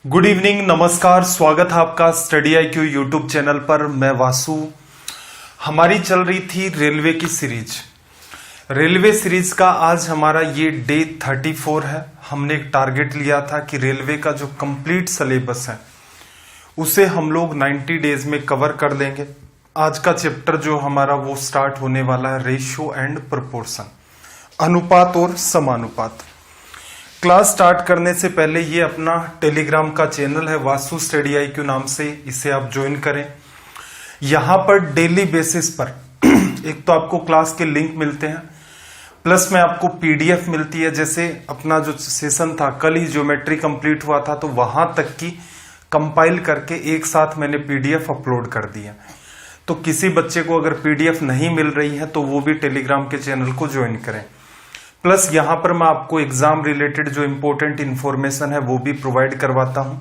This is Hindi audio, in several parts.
गुड इवनिंग, नमस्कार, स्वागत है आपका स्टडी IQ यूट्यूब चैनल पर। मैं वासु। हमारी चल रही थी रेलवे की सीरीज। रेलवे सीरीज का आज हमारा ये डे 34 है। हमने एक टारगेट लिया था कि रेलवे का जो कंप्लीट सिलेबस है उसे हम लोग 90 डेज में कवर कर देंगे। आज का चैप्टर जो हमारा वो स्टार्ट होने वाला है रेशियो एंड प्रोपोर्शन, अनुपात और समानुपात। क्लास स्टार्ट करने से पहले ये अपना टेलीग्राम का चैनल है वासु स्टडी IQ नाम से, इसे आप ज्वाइन करें। यहां पर डेली बेसिस पर एक तो आपको क्लास के लिंक मिलते हैं, प्लस में आपको PDF मिलती है। जैसे अपना जो सेशन था कल ही ज्योमेट्री कंप्लीट हुआ था, तो वहां तक की कंपाइल करके एक साथ मैंने PDF अपलोड कर दिया। तो किसी बच्चे को अगर PDF नहीं मिल रही है तो वो भी टेलीग्राम के चैनल को ज्वाइन करें। प्लस यहां पर मैं आपको एग्जाम रिलेटेड जो इंपॉर्टेंट इंफॉर्मेशन है वो भी प्रोवाइड करवाता हूं।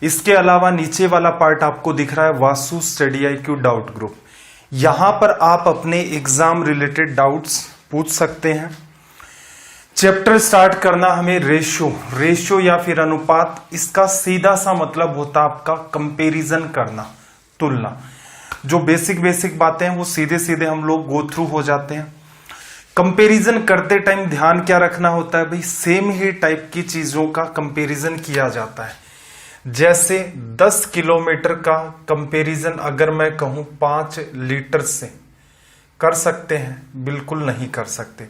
इसके अलावा नीचे वाला पार्ट आपको दिख रहा है Vasu study IQ doubt group. यहां पर आप अपने एग्जाम रिलेटेड डाउट्स पूछ सकते हैं। चैप्टर स्टार्ट करना हमें रेशियो या फिर अनुपात। इसका सीधा सा मतलब होता है आपका कंपैरिजन करना, तुलना। जो बेसिक बातें हैं वो सीधे सीधे हम लोग गो थ्रू हो जाते हैं। कंपैरिजन करते टाइम ध्यान क्या रखना होता है भाई, सेम ही टाइप की चीजों का कंपैरिजन किया जाता है। जैसे 10 किलोमीटर का कंपैरिजन अगर मैं कहूं 5 लीटर से, कर सकते हैं? बिल्कुल नहीं कर सकते।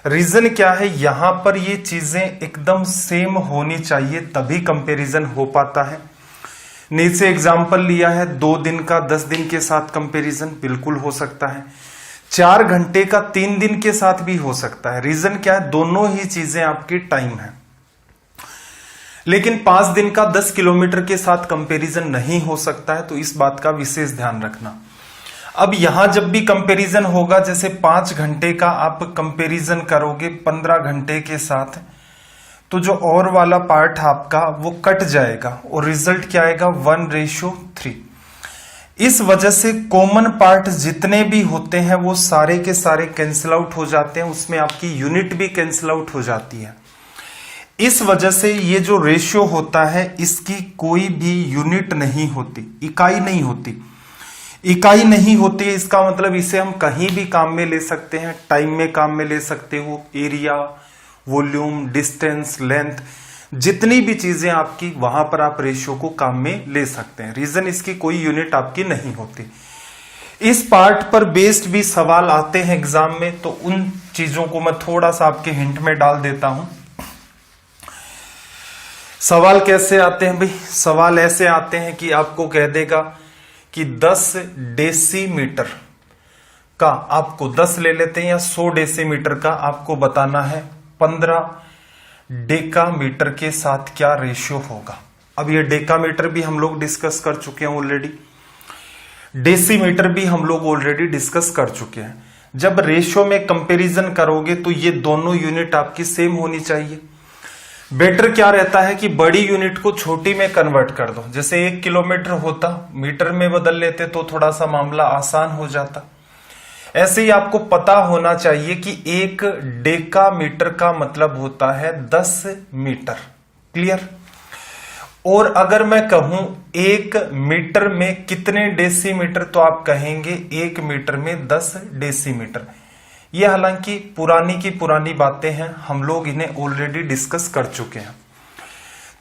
रीजन क्या है, यहां पर ये चीजें एकदम सेम होनी चाहिए तभी कंपैरिजन हो पाता है। नीचे एग्जांपल लिया है 2 दिन का 10 दिन के साथ कंपैरिजन, बिल्कुल हो सकता है। 4 घंटे का 3 दिन के साथ भी हो सकता है। रीजन क्या है, दोनों ही चीजें आपकी टाइम है। लेकिन 5 दिन का 10 किलोमीटर के साथ कंपैरिजन नहीं हो सकता है, तो इस बात का विशेष ध्यान रखना। अब यहां जब भी कंपैरिजन होगा, जैसे 5 घंटे का आप कंपैरिजन करोगे 15 घंटे के साथ, तो जो और वाला पार्ट आपका वो कट जाएगा और रिजल्ट क्या आएगा, 1:3। इस वजह से कॉमन पार्ट जितने भी होते हैं वो सारे के सारे कैंसिल आउट हो जाते हैं, उसमें आपकी यूनिट भी कैंसिल आउट हो जाती है। इस वजह से ये जो रेशियो होता है इसकी कोई भी यूनिट नहीं होती, इकाई नहीं होती। इकाई नहीं होती है इसका मतलब इसे हम कहीं भी काम में ले सकते हैं। टाइम में काम में ले सकते हो, एरिया, वॉल्यूम, डिस्टेंस, लेंथ, जितनी भी चीजें आपकी, वहां पर आप रेशियो को काम में ले सकते हैं। रीजन इसकी कोई यूनिट आपकी नहीं होती। इस पार्ट पर बेस्ड भी सवाल आते हैं एग्जाम में, तो उन चीजों को मैं थोड़ा सा आपके हिंट में डाल देता हूं। सवाल कैसे आते हैं भाई, सवाल ऐसे आते हैं कि आपको कह देगा कि 10 डेसीमीटर का, आपको 10 ले लेते हैं, या 100 डेसीमीटर का आपको बताना है 15 डेकामीटर के साथ क्या रेशियो होगा। अब ये डेकामीटर भी हम लोग डिस्कस कर चुके हैं ऑलरेडी, डेसीमीटर भी हम लोग ऑलरेडी डिस्कस कर चुके हैं। जब रेशियो में कंपैरिजन करोगे तो ये दोनों यूनिट आपकी सेम होनी चाहिए। बेटर क्या रहता है कि बड़ी यूनिट को छोटी में कन्वर्ट कर दो। जैसे 1 किलोमीटर होता, मीटर में बदल लेते तो थोड़ा सा मामला आसान हो जाता। ऐसे ही आपको पता होना चाहिए कि 1 डेकामीटर का मतलब होता है 10 मीटर। क्लियर? और अगर मैं कहूं 1 मीटर में कितने डेसीमीटर, तो आप कहेंगे 1 मीटर में 10 डेसीमीटर। ये हालांकि पुरानी की पुरानी बातें हैं, हम लोग इन्हें ऑलरेडी डिस्कस कर चुके हैं।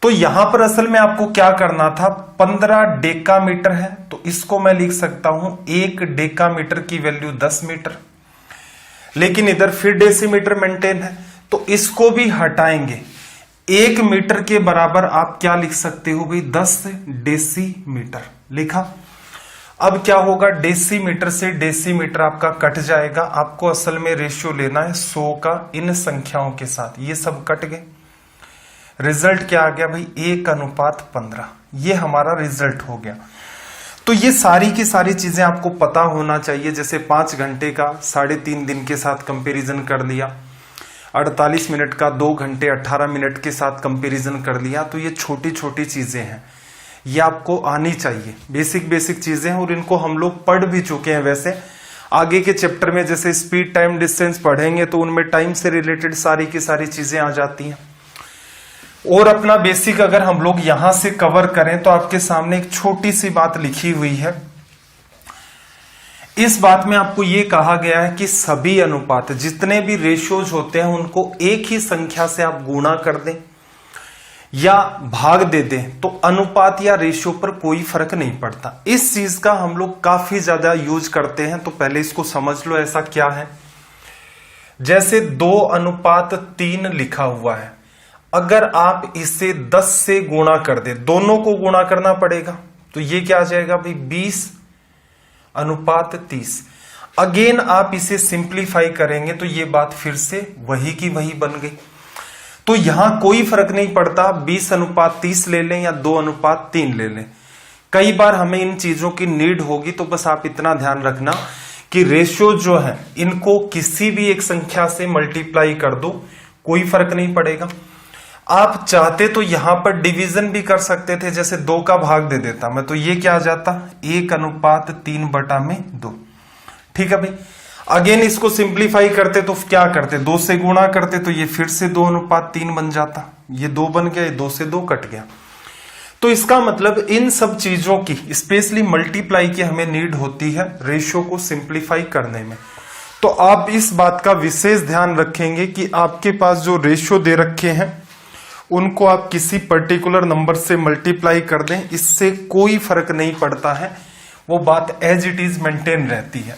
तो यहां पर असल में आपको क्या करना था, 15 डेकामीटर है तो इसको मैं लिख सकता हूं 1 डेकामीटर की वैल्यू 10 मीटर। लेकिन इधर फिर डेसीमीटर मेंटेन है तो इसको भी हटाएंगे। 1 मीटर के बराबर आप क्या लिख सकते हो भाई, 10 डेसीमीटर लिखा। अब क्या होगा, डेसीमीटर से डेसीमीटर आपका कट जाएगा। आपको असल में रेशियो लेना है 100 का इन संख्याओं के साथ, ये सब कट गए। रिजल्ट क्या आ गया भाई, 1:15। ये हमारा रिजल्ट हो गया। तो ये सारी की सारी चीजें आपको पता होना चाहिए। जैसे 5 घंटे का 3.5 दिन के साथ कंपैरिजन कर लिया, 48 मिनट का 2 घंटे 18 मिनट के साथ कंपैरिजन कर लिया। तो ये छोटी छोटी चीजें हैं, ये आपको आनी चाहिए। बेसिक चीजें हैं और इनको हम लोग पढ़ भी चुके हैं। वैसे आगे के चैप्टर में जैसे स्पीड, टाइम, डिस्टेंस पढ़ेंगे तो उनमें टाइम से रिलेटेड सारी की सारी चीजें आ जाती हैं। और अपना बेसिक अगर हम लोग यहां से कवर करें तो आपके सामने एक छोटी सी बात लिखी हुई है। इस बात में आपको यह कहा गया है कि सभी अनुपात, जितने भी रेशियोज होते हैं, उनको एक ही संख्या से आप गुणा कर दें या भाग दे दें तो अनुपात या रेशियो पर कोई फर्क नहीं पड़ता। इस चीज का हम लोग काफी ज्यादा यूज करते हैं, तो पहले इसको समझ लो ऐसा क्या है। जैसे 2:3 लिखा हुआ है, अगर आप इसे 10 से गुणा कर दे, दोनों को गुणा करना पड़ेगा, तो ये क्या आ जाएगा भाई 20:30। अगेन आप इसे सिंप्लीफाई करेंगे तो ये बात फिर से वही की वही बन गई। तो यहां कोई फर्क नहीं पड़ता 20:30 ले लें या 2:3 ले लें। कई बार हमें इन चीजों की नीड होगी, तो बस आप इतना ध्यान रखना कि रेशियो जो है इनको किसी भी एक संख्या से मल्टीप्लाई कर दो, कोई फर्क नहीं पड़ेगा। आप चाहते तो यहां पर डिवीजन भी कर सकते थे, जैसे 2 का भाग दे देता मैं, तो ये क्या आ जाता 1:3/2। ठीक है भाई। अगेन इसको सिंप्लीफाई करते तो क्या करते, 2 से गुणा करते तो ये फिर से 2:3 बन जाता। ये 2 बन गया, ये 2 से 2 कट गया। तो इसका मतलब इन सब चीजों की, स्पेशली मल्टीप्लाई की हमें नीड होती है रेशियो को सिंप्लीफाई करने में। तो आप इस बात का विशेष ध्यान रखेंगे कि आपके पास जो रेशियो दे रखे हैं उनको आप किसी पर्टिकुलर नंबर से मल्टीप्लाई कर दें, इससे कोई फर्क नहीं पड़ता है, वो बात एज इट इज मेंटेन रहती है।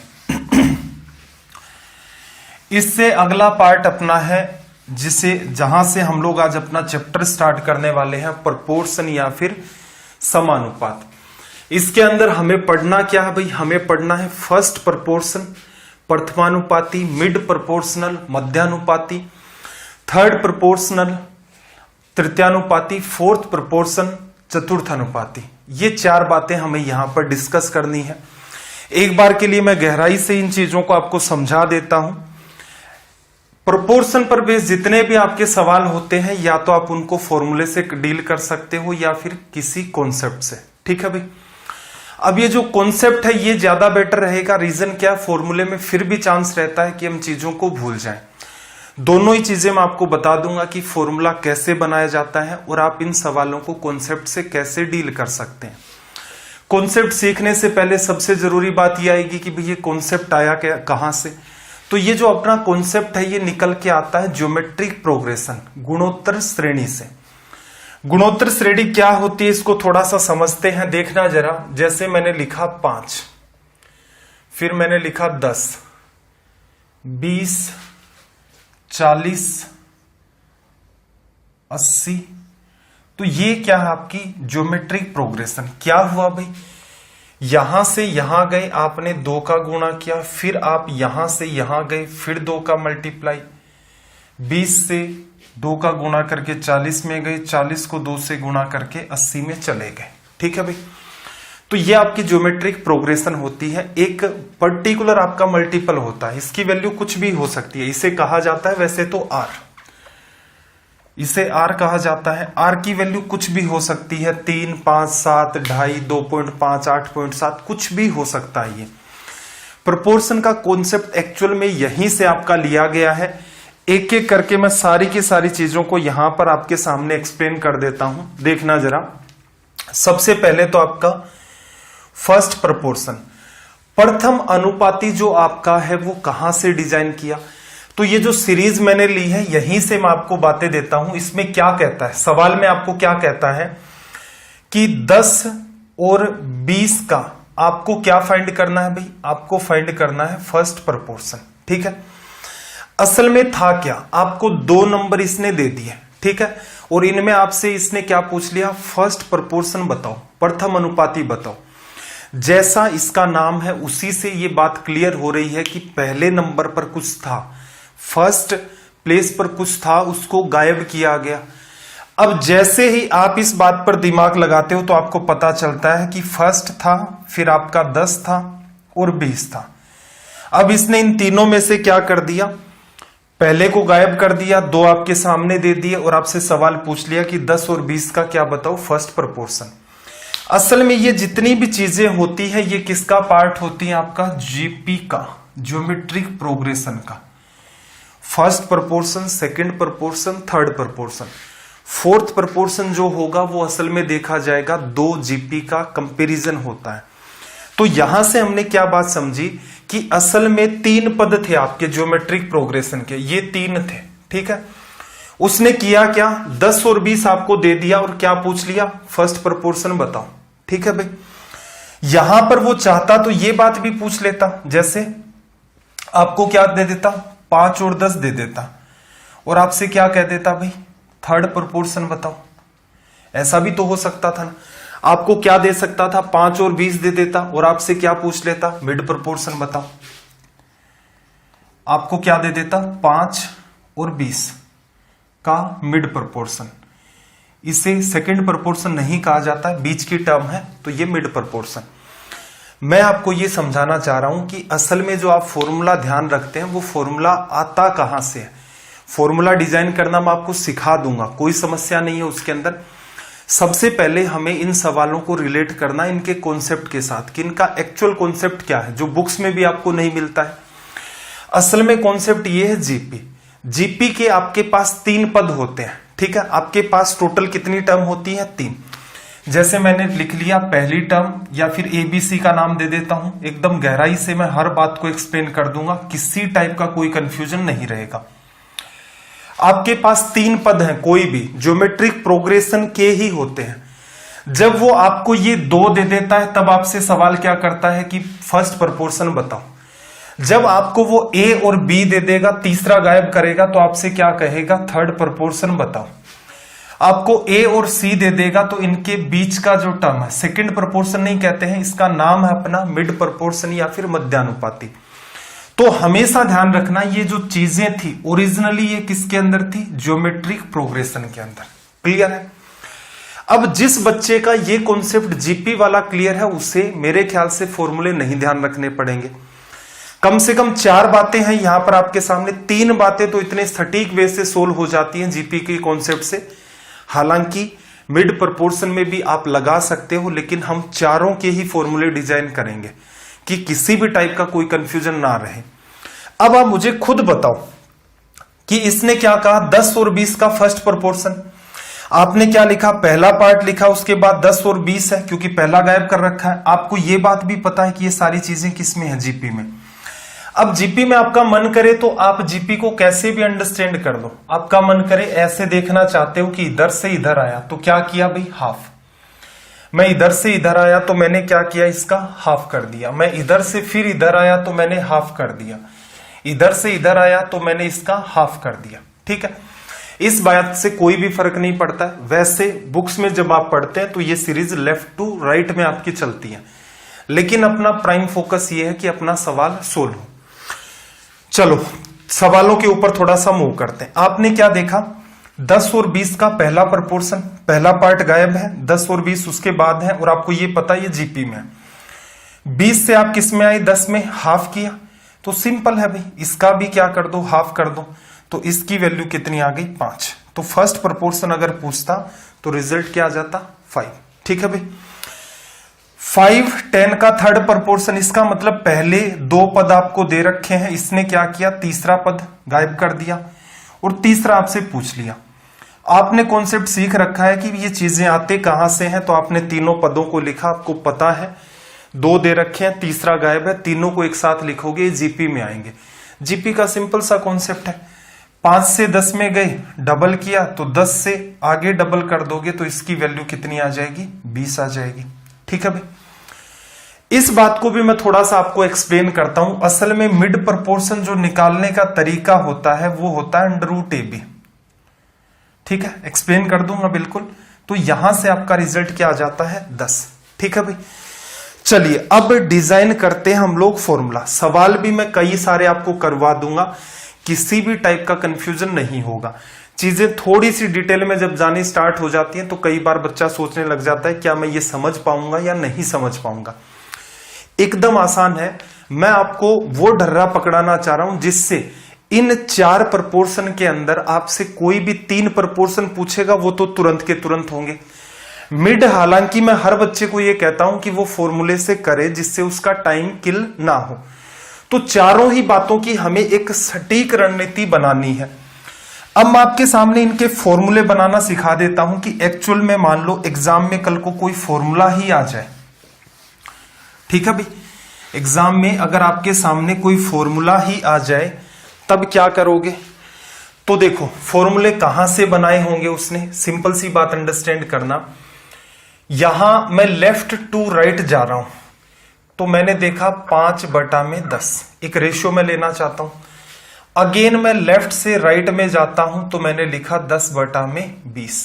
इससे अगला पार्ट अपना है जहां से हम लोग आज अपना चैप्टर स्टार्ट करने वाले हैं, प्रोपोर्शन या फिर समानुपात। इसके अंदर हमें पढ़ना क्या है भाई, हमें पढ़ना है फर्स्ट प्रोपोर्शन, प्रथमानुपाती, मिड प्रोपोर्शनल, मध्यानुपाती, थर्ड प्रोपोर्शनल, तृतीयानुपाती, फोर्थ प्रोपोर्शन, चतुर्थानुपाती। ये 4 बातें हमें यहां पर डिस्कस करनी है। एक बार के लिए मैं गहराई से इन चीजों को आपको समझा देता हूं। प्रोपोर्शन पर बेस जितने भी आपके सवाल होते हैं, या तो आप उनको फॉर्मूले से डील कर सकते हो या फिर किसी कॉन्सेप्ट से। ठीक है भाई। अब ये जो कॉन्सेप्ट है ये ज्यादा बेटर रहेगा। रीजन क्या, फॉर्मूले में फिर भी चांस रहता है कि हम चीजों को भूल जाएं। दोनों ही चीजें मैं आपको बता दूंगा कि फॉर्मूला कैसे बनाया जाता है और आप इन सवालों को कॉन्सेप्ट से कैसे डील कर सकते हैं। कॉन्सेप्ट सीखने से पहले सबसे जरूरी बात यह आएगी कि भाई ये कॉन्सेप्ट आया क्या, कहां से। तो ये जो अपना कॉन्सेप्ट है ये निकल के आता है ज्योमेट्रिक प्रोग्रेशन, गुणोत्तर श्रेणी से। गुणोत्तर श्रेणी क्या होती है इसको थोड़ा सा समझते हैं। देखना जरा, जैसे मैंने लिखा 5, फिर मैंने लिखा 10, 20, 40, 80, तो ये क्या है आपकी ज्योमेट्रिक प्रोग्रेशन। क्या हुआ भाई, यहां से यहां गए, आपने 2 का गुणा किया, फिर आप यहां से यहां गए, फिर 2 का मल्टीप्लाई, 20 से 2 का गुणा करके 40 में गए, 40 को 2 से गुणा करके 80 में चले गए। ठीक है भाई। तो ये आपकी ज्योमेट्रिक प्रोग्रेशन होती है। एक पर्टिकुलर आपका मल्टीपल होता है, इसकी वैल्यू कुछ भी हो सकती है। इसे कहा जाता है वैसे तो आर, इसे आर कहा जाता है। आर की वैल्यू कुछ भी हो सकती है, 3, 5, 7, 2.5, 2.5, 8.7, कुछ भी हो सकता है। ये प्रोपोर्शन का कॉन्सेप्ट एक्चुअल में यहीं से आपका लिया गया है। एक एक करके मैं सारी की सारी चीजों को यहां पर आपके सामने एक्सप्लेन कर देता हूं। देखना जरा। सबसे पहले तो आपका फर्स्ट प्रोपोर्शन, प्रथम अनुपाती जो आपका है वो कहां से डिजाइन किया। तो ये जो सीरीज मैंने ली है यहीं से मैं आपको बातें देता हूं। इसमें क्या कहता है, सवाल में आपको क्या कहता है कि 10 और 20 का आपको क्या फाइंड करना है भाई, आपको फाइंड करना है फर्स्ट प्रोपोर्शन। ठीक है। असल में था क्या, आपको 2 नंबर इसने दे दिए। ठीक है। और इनमें आपसे इसने क्या पूछ लिया, फर्स्ट प्रोपोर्शन बताओ, प्रथम अनुपाती बताओ। जैसा इसका नाम है उसी से ये बात क्लियर हो रही है कि पहले नंबर पर कुछ था, फर्स्ट प्लेस पर कुछ था, उसको गायब किया गया। अब जैसे ही आप इस बात पर दिमाग लगाते हो तो आपको पता चलता है कि फर्स्ट था, फिर आपका 10 था और 20 था। अब इसने इन तीनों में से क्या कर दिया, पहले को गायब कर दिया, 2 आपके सामने दे दिए और आपसे सवाल पूछ लिया कि 10 और 20 का क्या बताओ फर्स्ट प्रोपोर्शन। असल में ये जितनी भी चीजें होती है ये किसका पार्ट होती है, आपका जीपी का, ज्योमेट्रिक प्रोग्रेशन का। First proportion, second proportion, third proportion. Fourth proportion जो होगा वो असल में देखा जाएगा 2 जीपी का कंपैरिजन होता है। तो यहां से हमने क्या बात समझी कि असल में 3 पद थे आपके ज्योमेट्रिक प्रोग्रेशन के, ये 3 थे, ठीक है। उसने किया क्या, 10 और 20 आपको दे दिया और क्या पूछ लिया, फर्स्ट प्रोपोर्शन बताओ, ठीक है भाई। यहां पर वो चाहता तो ये बात भी पूछ लेता, जैसे आपको क्या दे देता, 5 और 10 दे देता और आपसे क्या कह देता भाई थर्ड प्रोपोर्शन बताओ। ऐसा भी तो हो सकता था ना, आपको क्या दे सकता था, 5 और 20 दे देता और आपसे क्या पूछ लेता, मिड प्रोपोर्शन बताओ। आपको क्या दे देता, 5 और 20 का मिड प्रोपोर्शन। इसे सेकंड प्रोपोर्शन नहीं कहा जाता, बीच की टर्म है, तो ये मिड प्रोपोर्शन। मैं आपको ये समझाना चाह रहा हूं कि असल में जो आप फॉर्मूला ध्यान रखते हैं वो फॉर्मूला आता कहां से है। फॉर्मूला डिजाइन करना मैं आपको सिखा दूंगा, कोई समस्या नहीं है उसके अंदर। सबसे पहले हमें इन सवालों को रिलेट करना इनके कॉन्सेप्ट के साथ कि इनका एक्चुअल कॉन्सेप्ट क्या है, जो बुक्स में भी आपको नहीं मिलता है। असल में कॉन्सेप्ट ये है जीपी। जीपी के आपके पास 3 पद होते हैं, ठीक है। आपके पास टोटल कितनी टर्म होती है, 3। जैसे मैंने लिख लिया पहली टर्म, या फिर एबीसी का नाम दे देता हूं। एकदम गहराई से मैं हर बात को एक्सप्लेन कर दूंगा, किसी टाइप का कोई कंफ्यूजन नहीं रहेगा। आपके पास 3 पद हैं, कोई भी ज्योमेट्रिक प्रोग्रेशन के ही होते हैं। जब वो आपको ये 2 दे देता है तब आपसे सवाल क्या करता है कि फर्स्ट प्रोपोर्शन बताओ। जब आपको वो ए और बी दे देगा, तीसरा गायब करेगा, तो आपसे क्या कहेगा, थर्ड प्रोपोर्शन बताओ। आपको ए और सी दे देगा तो इनके बीच का जो टर्म है, सेकंड प्रोपोर्शन नहीं कहते हैं, इसका नाम है अपना मिड प्रोपोर्शन या फिर मध्यानुपाती। तो हमेशा ध्यान रखना ये जो चीजें थी ओरिजिनली ये किसके अंदर थी, ज्योमेट्रिक प्रोग्रेशन के अंदर। क्लियर है। अब जिस बच्चे का ये कॉन्सेप्ट जीपी वाला क्लियर है उसे मेरे ख्याल से फॉर्मूले नहीं ध्यान रखने पड़ेंगे। कम से कम 4 बातें हैं यहां पर आपके सामने, 3 बातें तो इतने सटीक वे से सोल्व हो जाती हैं जीपी के कॉन्सेप्ट से। हालांकि मिड प्रोपोर्शन में भी आप लगा सकते हो, लेकिन हम चारों के ही फॉर्मूले डिजाइन करेंगे कि किसी भी टाइप का कोई कंफ्यूजन ना रहे। अब आप मुझे खुद बताओ कि इसने क्या कहा, 10 और 20 का फर्स्ट प्रोपोर्शन। आपने क्या लिखा, पहला पार्ट लिखा, उसके बाद 10 और 20 है क्योंकि पहला गायब कर रखा है। आपको यह बात भी पता है कि ये सारी चीजें किसमें है, जीपी में। अब जीपी में आपका मन करे तो आप जीपी को कैसे भी अंडरस्टैंड कर लो। आपका मन करे ऐसे देखना चाहते हो कि इधर से इधर आया तो क्या किया भाई, हाफ। मैं इधर से इधर आया तो मैंने क्या किया, इसका हाफ कर दिया। मैं इधर से फिर इधर आया तो मैंने हाफ कर दिया। इधर से इधर आया तो मैंने इसका हाफ कर दिया, ठीक है। इस बात से कोई भी फर्क नहीं पड़ता है। वैसे बुक्स में जब आप पढ़ते हैं तो ये सीरीज लेफ्ट टू राइट में आपकी चलती है, लेकिन अपना प्राइम फोकस ये है कि अपना सवाल सोल्व हो। चलो सवालों के ऊपर थोड़ा सा मूव करते हैं। आपने क्या देखा, 10 और 20 का पहला प्रोपोर्शन, पहला पार्ट गायब है, 10 और 20 उसके बाद है, और आपको ये पता ये जीपी में है। 20 से आप किस में आए, 10 में हाफ किया, तो सिंपल है भाई, इसका भी क्या कर दो, हाफ कर दो, तो इसकी वैल्यू कितनी आ गई, 5। तो फर्स्ट प्रोपोर्शन अगर पूछता तो रिजल्ट क्या आ जाता, 5। ठीक है भाई। 5, 10 का थर्ड प्रोपोर्शन, इसका मतलब पहले 2 पद आपको दे रखे हैं, इसने क्या किया, तीसरा पद गायब कर दिया और तीसरा आपसे पूछ लिया। आपने कॉन्सेप्ट सीख रखा है कि ये चीजें आते कहां से हैं, तो आपने तीनों पदों को लिखा, आपको पता है 2 दे रखे हैं, तीसरा गायब है, तीनों को एक साथ लिखोगे, जीपी में आएंगे। जीपी का सिंपल सा कॉन्सेप्ट है, 5 से 10 में गए, डबल किया तो 10 से आगे डबल कर दोगे तो इसकी वैल्यू कितनी आ जाएगी, 20 आ जाएगी। ठीक है भाई। इस बात को भी मैं थोड़ा सा आपको एक्सप्लेन करता हूं। असल में मिड प्रोपोर्शन जो निकालने का तरीका होता है वो होता है √AB। ठीक है, एक्सप्लेन कर दूंगा बिल्कुल। तो यहां से आपका रिजल्ट क्या आ जाता है, 10। ठीक है भाई। चलिए अब डिजाइन करते हैं हम लोग फॉर्मूला। सवाल भी मैं कई सारे आपको करवा दूंगा, किसी भी टाइप का कंफ्यूजन नहीं होगा। चीजें थोड़ी सी डिटेल में जब जानी स्टार्ट हो जाती हैं तो कई बार बच्चा सोचने लग जाता है क्या मैं ये समझ पाऊंगा या नहीं समझ पाऊंगा। एकदम आसान है। मैं आपको वो ढर्रा पकड़ाना चाह रहा हूं जिससे इन 4 प्रोपोर्शन के अंदर आपसे कोई भी 3 प्रोपोर्शन पूछेगा वो तो तुरंत के तुरंत होंगे। मिड हालांकि मैं हर बच्चे को ये कहता हूं कि वो फॉर्मूले से करे जिससे उसका टाइम किल ना हो। तो चारों ही बातों की हमें एक सटीक रणनीति बनानी है। अब मैं आपके सामने इनके फॉर्मूले बनाना सिखा देता हूं कि एक्चुअल में मान लो एग्जाम में कल को कोई फॉर्मूला ही आ जाए। ठीक है भाई, एग्जाम में अगर आपके सामने कोई फॉर्मूला ही आ जाए तब क्या करोगे? तो देखो फॉर्मूले कहां से बनाए होंगे उसने, सिंपल सी बात अंडरस्टैंड करना। यहां मैं लेफ्ट टू राइट जा रहा हूं तो मैंने देखा 5/10, एक रेशियो में लेना चाहता हूं। अगेन मैं लेफ्ट से राइट में जाता हूं तो मैंने लिखा 10/20।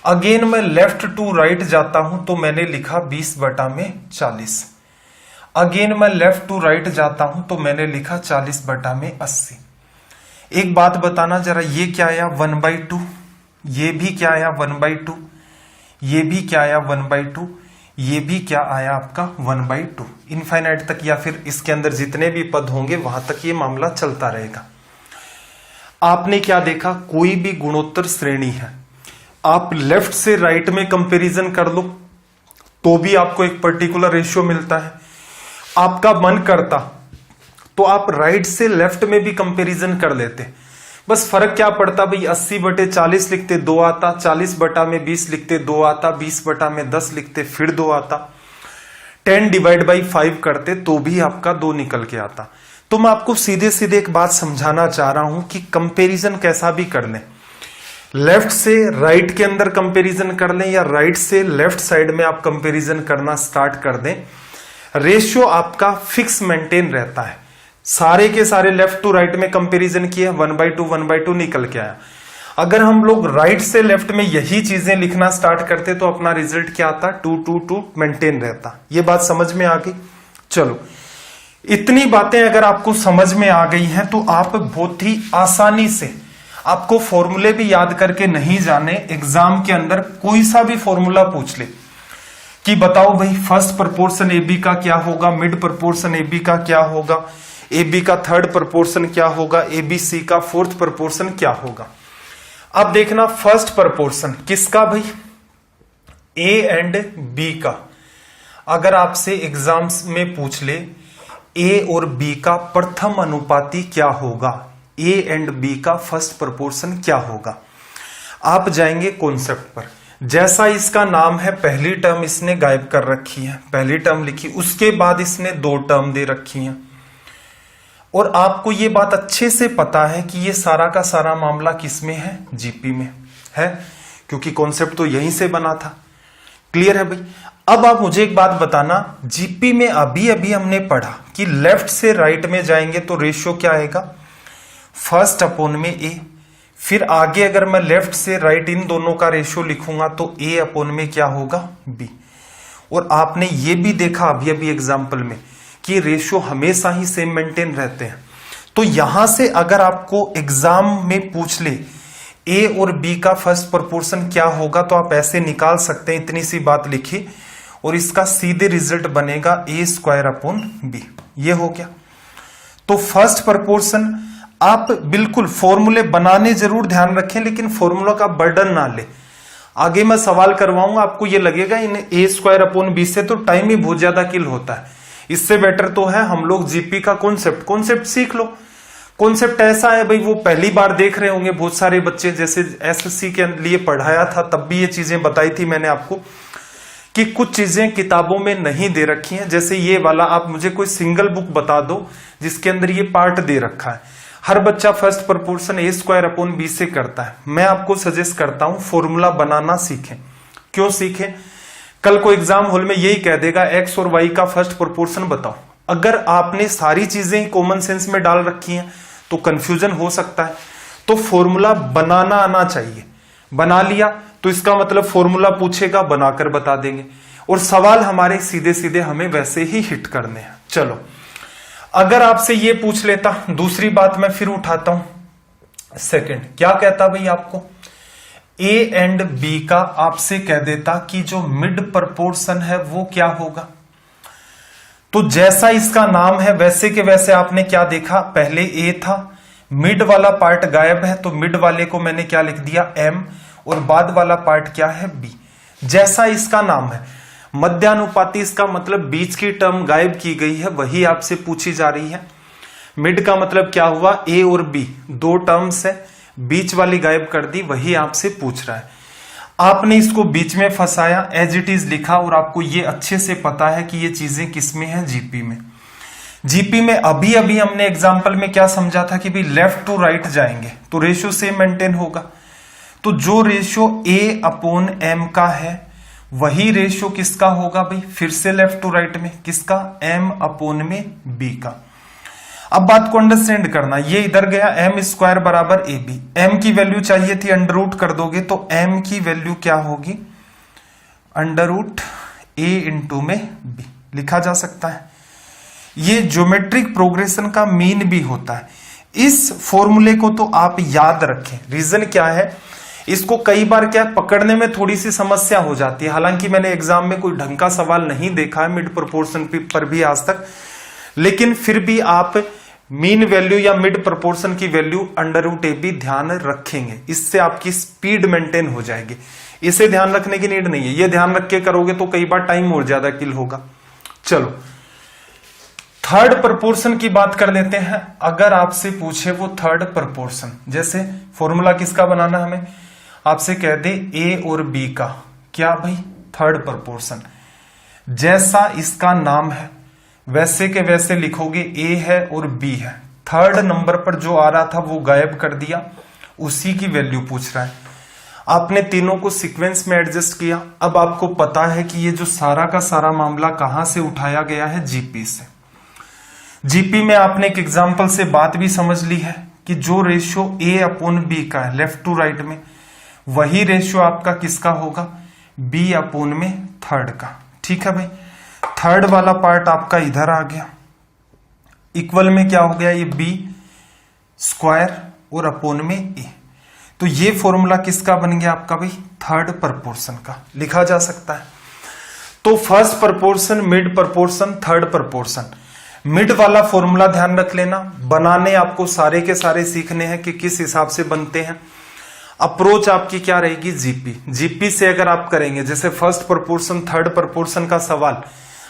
अगेन मैं लेफ्ट टू राइट जाता हूं तो मैंने लिखा 20/40। अगेन मैं लेफ्ट टू राइट जाता हूं तो मैंने लिखा 40/80। एक बात बताना जरा, ये क्या आया 1/2, ये भी क्या आया 1/2, ये भी क्या आया 1/2, ये भी क्या आया आपका 1/2। इनफाइनाइट तक या फिर इसके अंदर जितने भी पद होंगे वहां तक ये मामला चलता रहेगा। आपने क्या देखा, कोई भी गुणोत्तर श्रेणी है, आप लेफ्ट से राइट में कंपैरिजन कर लो तो भी आपको एक पर्टिकुलर रेशियो मिलता है। आपका मन करता तो आप राइट से लेफ्ट में भी कंपैरिजन कर लेते, बस फर्क क्या पड़ता भाई, 80/40 लिखते 2 आता, 40/20 लिखते 2 आता, 20/10 लिखते फिर 2 आता, 10/5 करते तो भी आपका 2 निकल के आता। तो मैं आपको सीधे सीधे एक बात समझाना चाह रहा हूं कि कंपैरिजन कैसा भी कर लें, लेफ्ट से राइट के अंदर कंपैरिजन कर लें या राइट से लेफ्ट साइड में आप कंपैरिजन करना स्टार्ट कर दें, रेशियो आपका फिक्स मेंटेन रहता है। सारे के सारे लेफ्ट टू राइट में कंपैरिजन किए, 1/2 निकल के आया। अगर हम लोग राइट से लेफ्ट में यही चीजें लिखना स्टार्ट करते तो अपना रिजल्ट क्या आता, 2 मेंटेन रहता। ये बात समझ में आ गई? चलो, इतनी बातें अगर आपको समझ में आ गई हैं तो आप बहुत ही आसानी से, आपको फॉर्मूले भी याद करके नहीं जाने, एग्जाम के अंदर कोई सा भी फॉर्मूला पूछ ले कि बताओ भाई फर्स्ट प्रोपोर्शन ए बी का क्या होगा, मिड प्रोपोर्शन ए बी का क्या होगा, ए बी का थर्ड प्रोपोर्शन क्या होगा, ए बी सी का फोर्थ प्रोपोर्शन क्या होगा। अब देखना फर्स्ट प्रोपोर्शन किसका भाई, ए एंड बी का। अगर आपसे एग्जाम्स में पूछ ले ए और बी का प्रथम अनुपाती क्या होगा, ए एंड बी का फर्स्ट प्रोपोर्शन क्या होगा, आप जाएंगे कॉन्सेप्ट पर। जैसा इसका नाम है, पहली टर्म इसने गायब कर रखी है, पहली टर्म लिखी, उसके बाद इसने 2 टर्म दे रखी हैं और आपको ये बात अच्छे से पता है कि ये सारा का सारा मामला किसमें है, जीपी में है, क्योंकि कॉन्सेप्ट तो यहीं से बना था। क्लियर है भाई? अब आप मुझे एक बात बताना, जीपी में अभी अभी हमने पढ़ा कि लेफ्ट से राइट में जाएंगे तो रेशियो क्या आएगा, फर्स्ट अपॉन में ए। फिर आगे अगर मैं लेफ्ट से राइट इन दोनों का रेशियो लिखूंगा तो ए अपॉन में क्या होगा, बी। और आपने ये भी देखा अभी अभी एग्जाम्पल में कि रेशियो हमेशा ही सेम मेंटेन रहते हैं। तो यहां से अगर आपको एग्जाम में पूछ ले ए और बी का फर्स्ट प्रोपोर्शन क्या होगा तो आप ऐसे निकाल सकते हैं, इतनी सी बात लिखी और इसका सीधे रिजल्ट बनेगा a²/b। ये हो गया। तो फर्स्ट प्रोपोर्शन आप बिल्कुल फॉर्मूले बनाने जरूर ध्यान रखें, लेकिन फॉर्मूला का बर्डन ना ले। आगे मैं सवाल करवाऊंगा, आपको ये लगेगा इन a²/b से तो टाइम ही बहुत ज्यादा किल होता है। इससे बेटर तो है हम लोग जीपी का कॉन्सेप्ट सीख लो। कॉन्सेप्ट ऐसा है भाई, वो पहली बार देख रहे होंगे बहुत सारे बच्चे, जैसे एसएससी के लिए पढ़ाया था तब भी ये चीजें बताई थी मैंने आपको कि कुछ चीजें किताबों में नहीं दे रखी हैं। जैसे ये वाला, आप मुझे कोई सिंगल बुक बता दो जिसके अंदर ये पार्ट दे रखा है। हर बच्चा फर्स्ट प्रोपोर्शन a²/b से करता है। मैं आपको सजेस्ट करता हूं फॉर्मूला बनाना सीखें। क्यों सीखें? कल को एग्जाम हॉल में यही कह देगा x और y का फर्स्ट प्रोपोर्शन बताओ। अगर आपने सारी चीजें कॉमन सेंस में डाल रखी हैं तो कंफ्यूजन हो सकता है। तो फॉर्मूला बनाना आना चाहिए। बना लिया तो इसका मतलब फॉर्मूला पूछेगा, बनाकर बता देंगे और सवाल हमारे सीधे सीधे हमें वैसे ही हिट करने हैं। चलो, अगर आपसे ये पूछ लेता, दूसरी बात मैं फिर उठाता हूं। सेकंड क्या कहता भाई आपको, ए एंड बी का आपसे कह देता कि जो मिड प्रोपोर्शन है वो क्या होगा। तो जैसा इसका नाम है वैसे के वैसे आपने क्या देखा, पहले ए था, मिड वाला पार्ट गायब है तो मिड वाले को मैंने क्या लिख दिया, एम, और बाद वाला पार्ट क्या है, बी। जैसा इसका नाम है, मध्यानुपाती, इसका मतलब बीच की टर्म गायब की गई है, वही आपसे पूछी जा रही है। मिड का मतलब क्या हुआ, ए और बी 2 टर्म्स है, बीच वाली गायब कर दी, वही आपसे पूछ रहा है। आपने इसको बीच में फंसाया, एज इट इज लिखा, और आपको ये अच्छे से पता है कि ये चीजें किसमें है, जीपी में। जीपी में अभी अभी हमने एग्जाम्पल में क्या समझा था कि भाई लेफ्ट टू राइट जाएंगे तो रेशियो सेम मेंटेन होगा। तो जो रेशियो A अपॉन M का है वही रेशियो किसका होगा भाई, फिर से लेफ्ट टू राइट में, किसका, M अपॉन में B का। अब बात को अंडरस्टैंड करना, ये इधर गया M स्क्वायर बराबर AB, M की वैल्यू चाहिए थी, अंडर रूट कर दोगे तो M की वैल्यू क्या होगी, अंडर रूट A इंटू में B लिखा जा सकता है। ये ज्योमेट्रिक प्रोग्रेशन का मीन भी होता है। इस फॉर्मूले को तो आप याद रखें। रीजन क्या है, इसको कई बार क्या पकड़ने में थोड़ी सी समस्या हो जाती है। हालांकि मैंने एग्जाम में कोई ढंग का सवाल नहीं देखा है मिड प्रोपोर्शन पर भी आज तक, लेकिन फिर भी आप मीन वैल्यू या मिड प्रोपोर्शन की value under root a b ध्यान रखेंगे, इससे आपकी स्पीड मेंटेन हो जाएगी। इसे ध्यान रखने की नीड नहीं है, ये ध्यान रख के करोगे तो कई बार टाइम और ज्यादा किल होगा। चलो थर्ड प्रोपोर्शन की बात कर लेते हैं। अगर आपसे पूछे वो थर्ड प्रोपोर्शन, जैसे फॉर्मूला किसका बनाना, हमें आपसे कह दे ए और बी का, क्या भाई, थर्ड प्रोपोर्शन। जैसा इसका नाम है वैसे के वैसे लिखोगे, ए है और बी है। थर्ड नंबर पर जो आ रहा था वो गायब कर दिया, उसी की वैल्यू पूछ रहा है। आपने तीनों को सीक्वेंस में एडजस्ट किया। अब आपको पता है कि ये जो सारा का सारा मामला कहां से उठाया गया है, जीपी से। जीपी में आपने एक एग्जाम्पल से बात भी समझ ली है कि जो रेशियो ए अपॉन बी का है लेफ्ट टू राइट में, वही रेशियो आपका किसका होगा, बी अपॉन में थर्ड का। ठीक है भाई, थर्ड वाला पार्ट आपका इधर आ गया, इक्वल में क्या हो गया, ये बी स्क्वायर और अपॉन में ए। तो ये फॉर्मूला किसका बन गया आपका भाई, थर्ड प्रोपोर्शन का लिखा जा सकता है। तो first proportion, mid proportion, third proportion. Mid वाला फॉर्मूला ध्यान रख लेना, बनाने आपको सारे के सारे सीखने हैं कि किस हिसाब से बनते हैं। अप्रोच आपकी क्या रहेगी, जीपी। जीपी से अगर आप करेंगे, जैसे फर्स्ट प्रोपोर्शन थर्ड प्रोपोर्शन का सवाल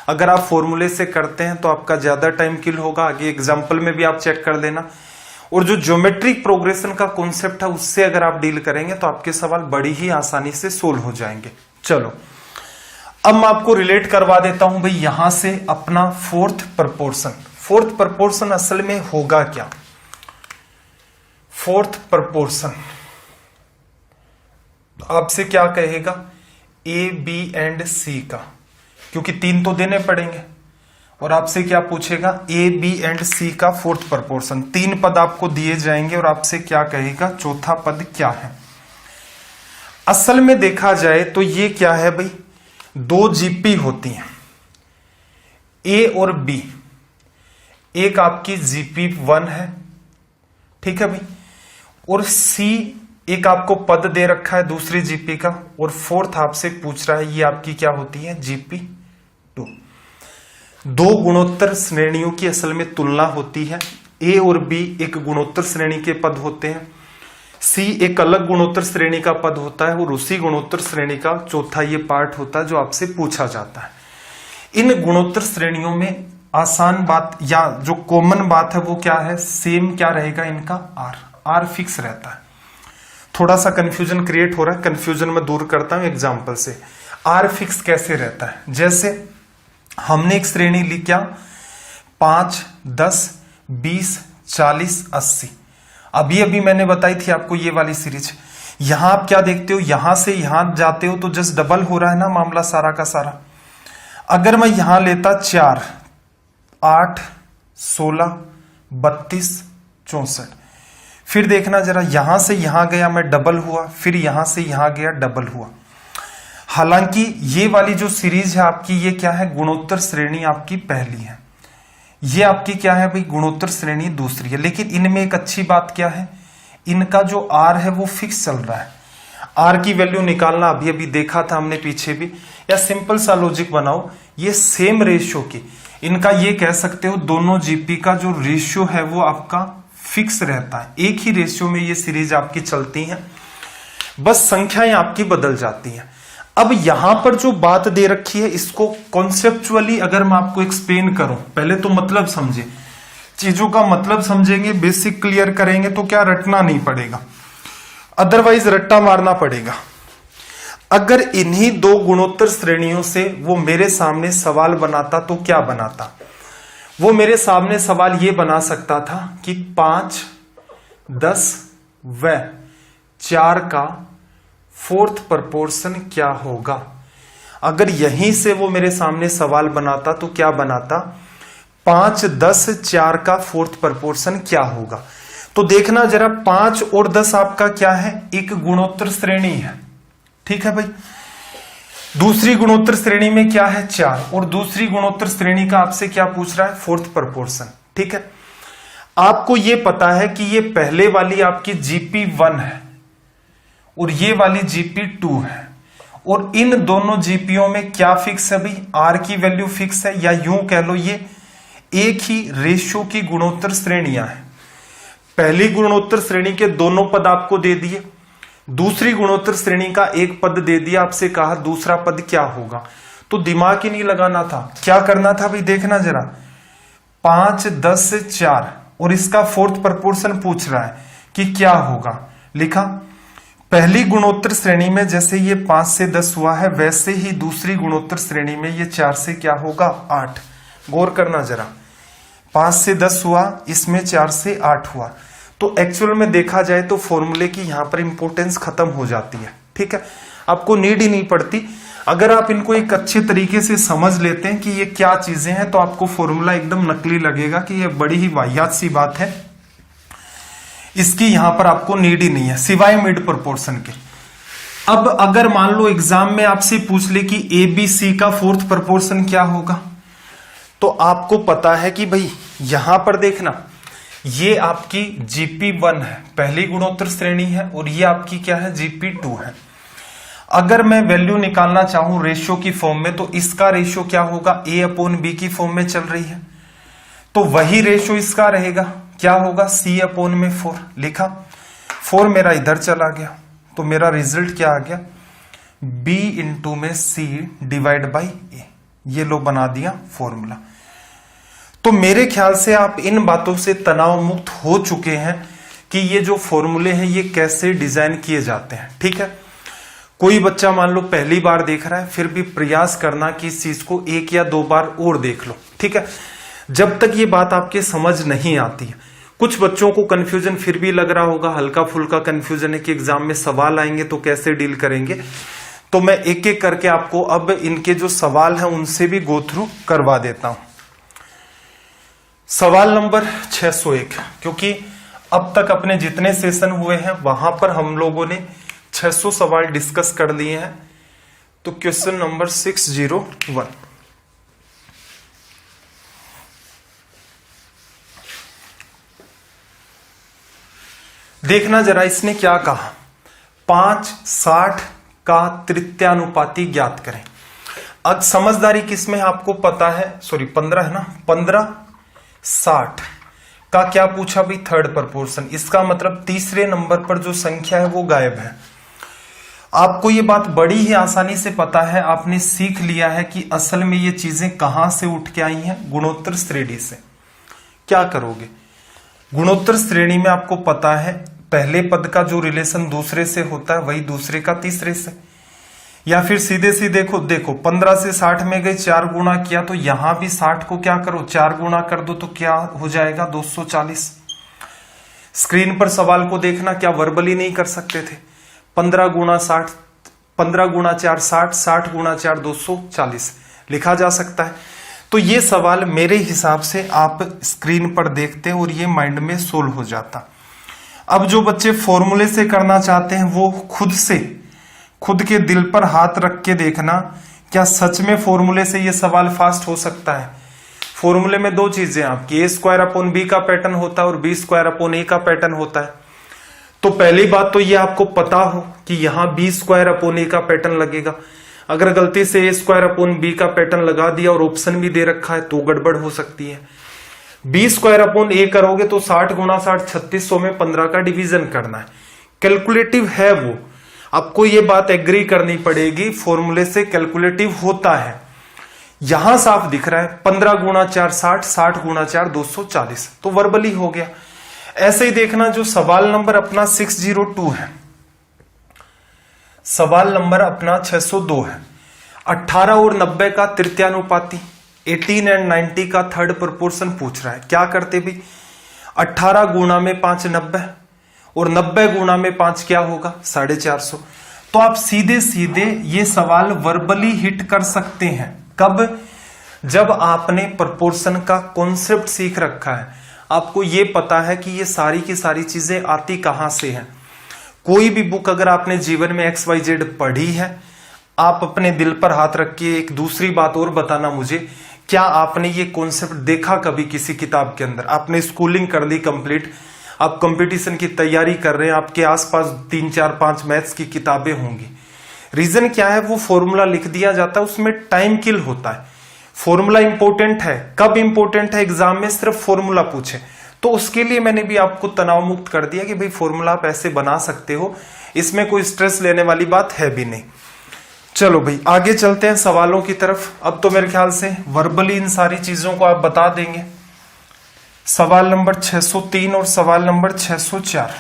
अगर आप फॉर्मूले से करते हैं तो आपका ज्यादा टाइम किल होगा। आगे एग्जाम्पल में भी आप चेक कर लेना। और जो ज्योमेट्रिक प्रोग्रेशन का कॉन्सेप्ट है उससे अगर आप डील करेंगे तो आपके सवाल बड़ी ही आसानी से सोल्व हो जाएंगे। चलो अब मैं आपको रिलेट करवा देता हूं भाई यहां से अपना फोर्थ प्रोपोर्शन। फोर्थ प्रोपोर्शन असल में होगा क्या, फोर्थ प्रोपोर्शन आपसे क्या कहेगा, ए बी एंड सी का, क्योंकि तीन तो देने पड़ेंगे। और आपसे क्या पूछेगा, ए बी एंड सी का फोर्थ प्रोपोर्शन। तीन पद आपको दिए जाएंगे और आपसे क्या कहेगा, चौथा पद क्या है। असल में देखा जाए तो ये क्या है भाई, दो जीपी होती हैं, ए और बी। एक आपकी जीपी 1 है, ठीक है भाई, और सी एक आपको पद दे रखा है दूसरी जीपी का, और फोर्थ आपसे पूछ रहा है ये आपकी क्या होती है, जीपी 2। दो गुणोत्तर श्रेणियों की असल में तुलना होती है। ए और बी एक गुणोत्तर श्रेणी के पद होते हैं, सी एक अलग गुणोत्तर श्रेणी का पद होता है, और उसी गुणोत्तर श्रेणी का चौथा ये पार्ट होता है जो आपसे पूछा जाता है। इन गुणोत्तर श्रेणियों में आसान बात या जो कॉमन बात है वो क्या है, सेम क्या रहेगा इनका, आर फिक्स रहता है। थोड़ा सा कंफ्यूजन क्रिएट हो रहा है, कंफ्यूजन में दूर करता हूं एग्जांपल से। आर फिक्स कैसे रहता है, जैसे हमने एक श्रेणी ली क्या, 5, 10, 20, 40, 80। अभी अभी मैंने बताई थी आपको ये वाली सीरीज। यहां आप क्या देखते हो, यहां से यहां जाते हो तो जस्ट डबल हो रहा है ना मामला सारा का सारा। अगर मैं यहां लेता 4, 8, 16, 32, 64, फिर देखना जरा, यहां से यहां गया मैं डबल हुआ, फिर यहां से यहां गया डबल हुआ। हालांकि ये वाली जो सीरीज है आपकी, ये क्या है, गुणोत्तर श्रेणी आपकी पहली है, ये आपकी क्या है भाई, गुणोत्तर श्रेणी दूसरी है। लेकिन इनमें एक अच्छी बात क्या है, इनका जो आर है वो फिक्स चल रहा है। आर की वैल्यू निकालना अभी अभी देखा था हमने पीछे भी, या सिंपल सा लॉजिक बनाओ, ये सेम रेशियो की, इनका ये कह सकते हो दोनों जीपी का जो रेशियो है वो आपका फिक्स रहता है। एक ही रेशियो में ये सीरीज आपकी चलती है, बस संख्याएं आपकी बदल जाती हैं। अब यहां पर जो बात दे रखी है इसको कॉन्सेप्चुअली अगर मैं आपको एक्सप्लेन करूं, पहले तो मतलब समझे, चीजों का मतलब समझेंगे, बेसिक क्लियर करेंगे तो क्या रटना नहीं पड़ेगा। अदरवाइज रट्टा मारना पड़ेगा। अगर इन्हीं दो गुणोत्तर श्रेणियों से वो मेरे सामने सवाल बनाता तो क्या बनाता? वो मेरे सामने सवाल ये बना सकता था कि 5, 10 व 4 का फोर्थ प्रपोर्शन क्या होगा। अगर यहीं से वो मेरे सामने सवाल बनाता तो क्या बनाता? 5, 10, 4 का फोर्थ प्रपोर्शन क्या होगा। तो देखना जरा, 5 और 10 आपका क्या है? एक गुणोत्तर श्रेणी है, ठीक है भाई। दूसरी गुणोत्तर श्रेणी में क्या है? 4, और दूसरी गुणोत्तर श्रेणी का आपसे क्या पूछ रहा है? फोर्थ प्रपोर्शन, ठीक है। आपको यह पता है कि ये पहले वाली आपकी GP1 है और ये वाली GP2 है, और इन दोनों जीपीओ में क्या फिक्स है भाई? आर की वैल्यू फिक्स है, या यूं कह लो ये एक ही रेशियो की गुणोत्तर श्रेणियां हैं। पहली गुणोत्तर श्रेणी के दोनों पद आपको दे दिए, दूसरी गुणोत्तर श्रेणी का एक पद दे दिया, आपसे कहा दूसरा पद क्या होगा। तो दिमाग ही नहीं लगाना था, क्या करना था भाई? देखना जरा, 5, 10, 4 और इसका फोर्थ प्रपोर्शन पूछ रहा है कि क्या होगा। लिखा, पहली गुणोत्तर श्रेणी में जैसे ये 5 से 10 हुआ है, वैसे ही दूसरी गुणोत्तर श्रेणी में ये 4 से क्या होगा? 8। गौर करना जरा, 5 से 10 हुआ, इसमें 4 से 8 हुआ। तो एक्चुअल में देखा जाए तो फॉर्मूले की यहां पर इंपॉर्टेंस खत्म हो जाती है, ठीक है। आपको नीड ही नहीं पड़ती। अगर आप इनको एक अच्छे तरीके से समझ लेते हैं कि ये क्या चीजें हैं, तो आपको फॉर्मूला एकदम नकली लगेगा कि ये बड़ी ही वाहियात सी बात है, इसकी यहां पर आपको नीड ही नहीं है, सिवाय मिड प्रोपोर्शन के। अब अगर मान लो एग्जाम में आपसे पूछ ले कि ABC का फोर्थ प्रोपोर्शन क्या होगा, तो आपको पता है कि भाई यहां पर देखना, ये आपकी GP1 है, पहली गुणोत्तर श्रेणी है, और ये आपकी क्या है? GP2 है। अगर मैं वैल्यू निकालना चाहूं रेशियो की फॉर्म में, तो इसका रेशियो क्या होगा? A/B की फॉर्म में चल रही है, तो वही रेशियो इसका रहेगा, क्या होगा? C/4। लिखा, 4 मेरा इधर चला गया, तो मेरा रिजल्ट क्या आ गया? B इंटू में C डिवाइड बाई A। ये लो बना दिया फॉर्मूला। तो मेरे ख्याल से आप इन बातों से तनाव मुक्त हो चुके हैं कि ये जो फॉर्मूले हैं ये कैसे डिजाइन किए जाते हैं, ठीक है। कोई बच्चा मान लो पहली बार देख रहा है, फिर भी प्रयास करना कि इस चीज को 1 या 2 बार और देख लो, ठीक है, जब तक ये बात आपके समझ नहीं आती है। कुछ बच्चों को कंफ्यूजन फिर भी लग रहा होगा, हल्का फुल्का कंफ्यूजन है कि एग्जाम में सवाल आएंगे तो कैसे डील करेंगे। तो मैं एक एक करके आपको अब इनके जो सवाल हैं उनसे भी गो थ्रू करवा देता हूं। सवाल नंबर 601, क्योंकि अब तक अपने जितने सेशन हुए हैं वहां पर हम लोगों ने 600 सवाल डिस्कस कर लिए हैं। तो क्वेश्चन नंबर 601, देखना जरा इसने क्या कहा। 5, 60 का तृतीयानुपाती ज्ञात करें। अब समझदारी किसमें आपको पता है, सॉरी 15 है ना, 15, 60 का क्या पूछा भाई? Third proportion. इसका मतलब तीसरे नंबर पर जो संख्या है वो गायब है। आपको ये बात बड़ी ही आसानी से पता है, आपने सीख लिया है कि असल में ये चीजें कहां से उठ के आई हैं? गुणोत्तर श्रेणी से। क्या करोगे? गुणोत्तर श्रेणी में आपको पता है पहले पद का जो रिलेशन दूसरे से होता है वही दूसरे का तीसरे से, या फिर सीधे सीधे देखो 15 से 60 में गए, 4 गुणा किया, तो यहां भी 60 को क्या करो? 4 गुणा कर दो, तो क्या हो जाएगा? 240। स्क्रीन पर सवाल को देखना, क्या वर्बली नहीं कर सकते थे? 15 गुणा 60, 15 गुणा 4 60, 60 गुणा 4 240 लिखा जा सकता है। तो ये सवाल मेरे हिसाब से आप स्क्रीन पर देखते और ये माइंड में सोल्व हो जाता। अब जो बच्चे फॉर्मूले से करना चाहते हैं वो खुद के दिल पर हाथ रख के देखना, क्या सच में फॉर्मूले से ये सवाल फास्ट हो सकता है? फॉर्मूले में 2 चीजें आपकी, A² का पैटर्न होता है और B² का पैटर्न होता है। तो पहली बात तो ये आपको पता हो कि यहां B² का पैटर्न लगेगा। अगर गलती से A² का पैटर्न लगा दिया और ऑप्शन भी दे रखा है तो गड़बड़ हो सकती है। B² करोगे तो 60 गुणा 60 3600 में 15 का डिवीजन करना है। कैलकुलेटिव है वो, आपको ये बात एग्री करनी पड़ेगी, फॉर्मूले से कैलकुलेटिव होता है। यहां साफ दिख रहा है 15 गुणा 4 60, 60 गुणा 4 240, तो वर्बली हो गया। ऐसे ही देखना जो सवाल नंबर अपना 602 है, सवाल नंबर अपना 602 है। 18 और 90 का तृतीयानुपाती, 18 एंड 90 का थर्ड प्रोपोर्शन पूछ रहा है। क्या करते भाई, 18 गुणा में 5 90 और 90 गुणा में 5 क्या होगा 450। तो आप सीधे सीधे ये सवाल वर्बली हिट कर सकते हैं। कब? जब आपने प्रोपोर्शन का कॉन्सेप्ट सीख रखा है, आपको ये पता है कि ये सारी की सारी चीजें आती कहां से हैं। कोई भी बुक अगर आपने जीवन में XYZ पढ़ी है, आप अपने दिल पर हाथ रख के एक दूसरी बात और बताना मुझे, क्या आपने ये कॉन्सेप्ट देखा कभी किसी किताब के अंदर? आपने स्कूलिंग कर ली कंप्लीट, आप कंपटीशन की तैयारी कर रहे हैं, आपके आसपास 3 4 5 मैथ्स की किताबें होंगी। रीजन क्या है? वो फॉर्मूला लिख दिया जाता है, उसमें टाइम किल होता है। फॉर्मूला इंपॉर्टेंट है। कब इंपॉर्टेंट है? एग्जाम में सिर्फ फॉर्मूला पूछे तो उसके लिए मैंने भी आपको तनाव मुक्त कर दिया कि भाई फॉर्मूला आप ऐसे बना सकते हो, इसमें कोई स्ट्रेस लेने वाली बात है भी नहीं। चलो भाई आगे चलते हैं सवालों की तरफ। अब तो मेरे ख्याल से वर्बली इन सारी चीजों को आप बता देंगे। सवाल नंबर 603 और सवाल नंबर 604।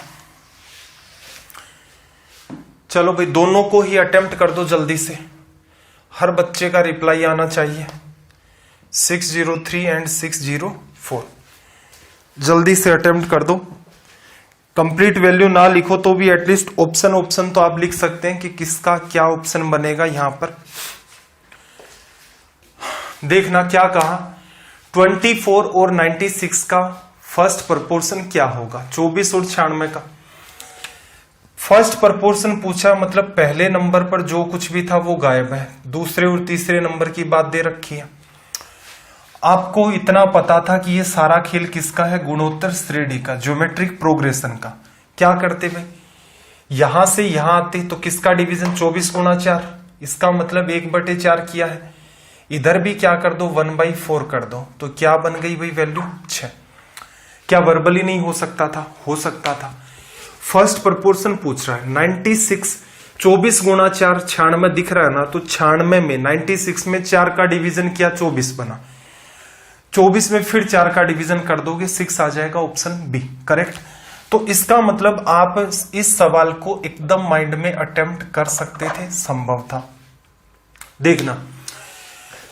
चलो भाई दोनों को ही अटेम्प्ट कर दो जल्दी से, हर बच्चे का रिप्लाई आना चाहिए। 603 एंड 604 जल्दी से अटेम्प्ट कर दो। कंप्लीट वैल्यू ना लिखो तो भी एटलीस्ट ऑप्शन तो आप लिख सकते हैं कि किसका क्या ऑप्शन बनेगा। यहां पर देखना क्या कहा, 24 और 96 का फर्स्ट प्रोपोर्शन क्या होगा। 24 और 96 का फर्स्ट प्रोपोर्शन पूछा, मतलब पहले नंबर पर जो कुछ भी था वो गायब है, दूसरे और तीसरे नंबर की बात दे रखी है। आपको इतना पता था कि ये सारा खेल किसका है, गुणोत्तर श्रेणी का, ज्योमेट्रिक प्रोग्रेशन का। क्या करते भाई, यहां से यहां आते तो किसका डिवीजन 24 गुणा 4, इसका मतलब 1/4 किया है। इधर भी क्या कर दो 1/4 कर दो, तो क्या बन गई भाई वैल्यू 6। क्या वर्बली नहीं हो सकता था? हो सकता था। फर्स्ट प्रोपोर्शन पूछ रहा है 96, 24 गुणा 4 96 दिख रहा है ना, तो 96 में 96 में 4 का डिवीजन किया 24 बना, 24 में फिर 4 का डिवीजन कर दोगे 6 आ जाएगा, ऑप्शन बी करेक्ट। तो इसका मतलब आप इस सवाल को एकदम माइंड में अटेम्प्ट कर सकते थे, संभव था। देखना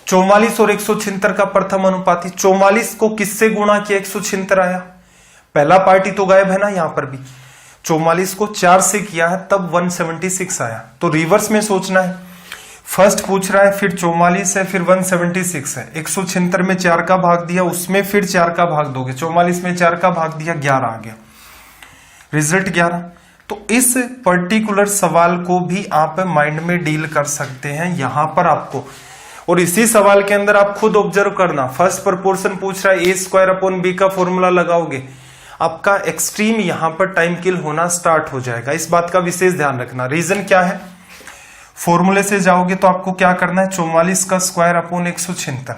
44 और 176 का प्रथम अनुपाती, 44 को किससे गुणा किया 176 आया, पहला पार्टी तो गायब है ना, यहां पर भी 44 को 4 से किया है तब 176 आया। तो रिवर्स में सोचना है, फर्स्ट पूछ रहा है फिर 44 है फिर 176 है, 176 में 4 का भाग दिया, उसमें फिर 4 का भाग दोगे, 44 में 4 का भाग दिया 11 आ गया, रिजल्ट 11। तो इस पर्टिकुलर सवाल को भी आप माइंड में डील कर सकते हैं यहां पर आपको। और इसी सवाल के अंदर आप खुद ऑब्जर्व करना, फर्स्ट प्रोपोर्शन पूछ रहा है a² का फॉर्मूला लगाओगे, आपका एक्सट्रीम यहां पर टाइम किल होना स्टार्ट हो जाएगा। इस बात का विशेष ध्यान रखना। रीजन क्या है, फॉर्मूले से जाओगे तो आपको क्या करना है 44 का स्क्वायर अपॉन 176,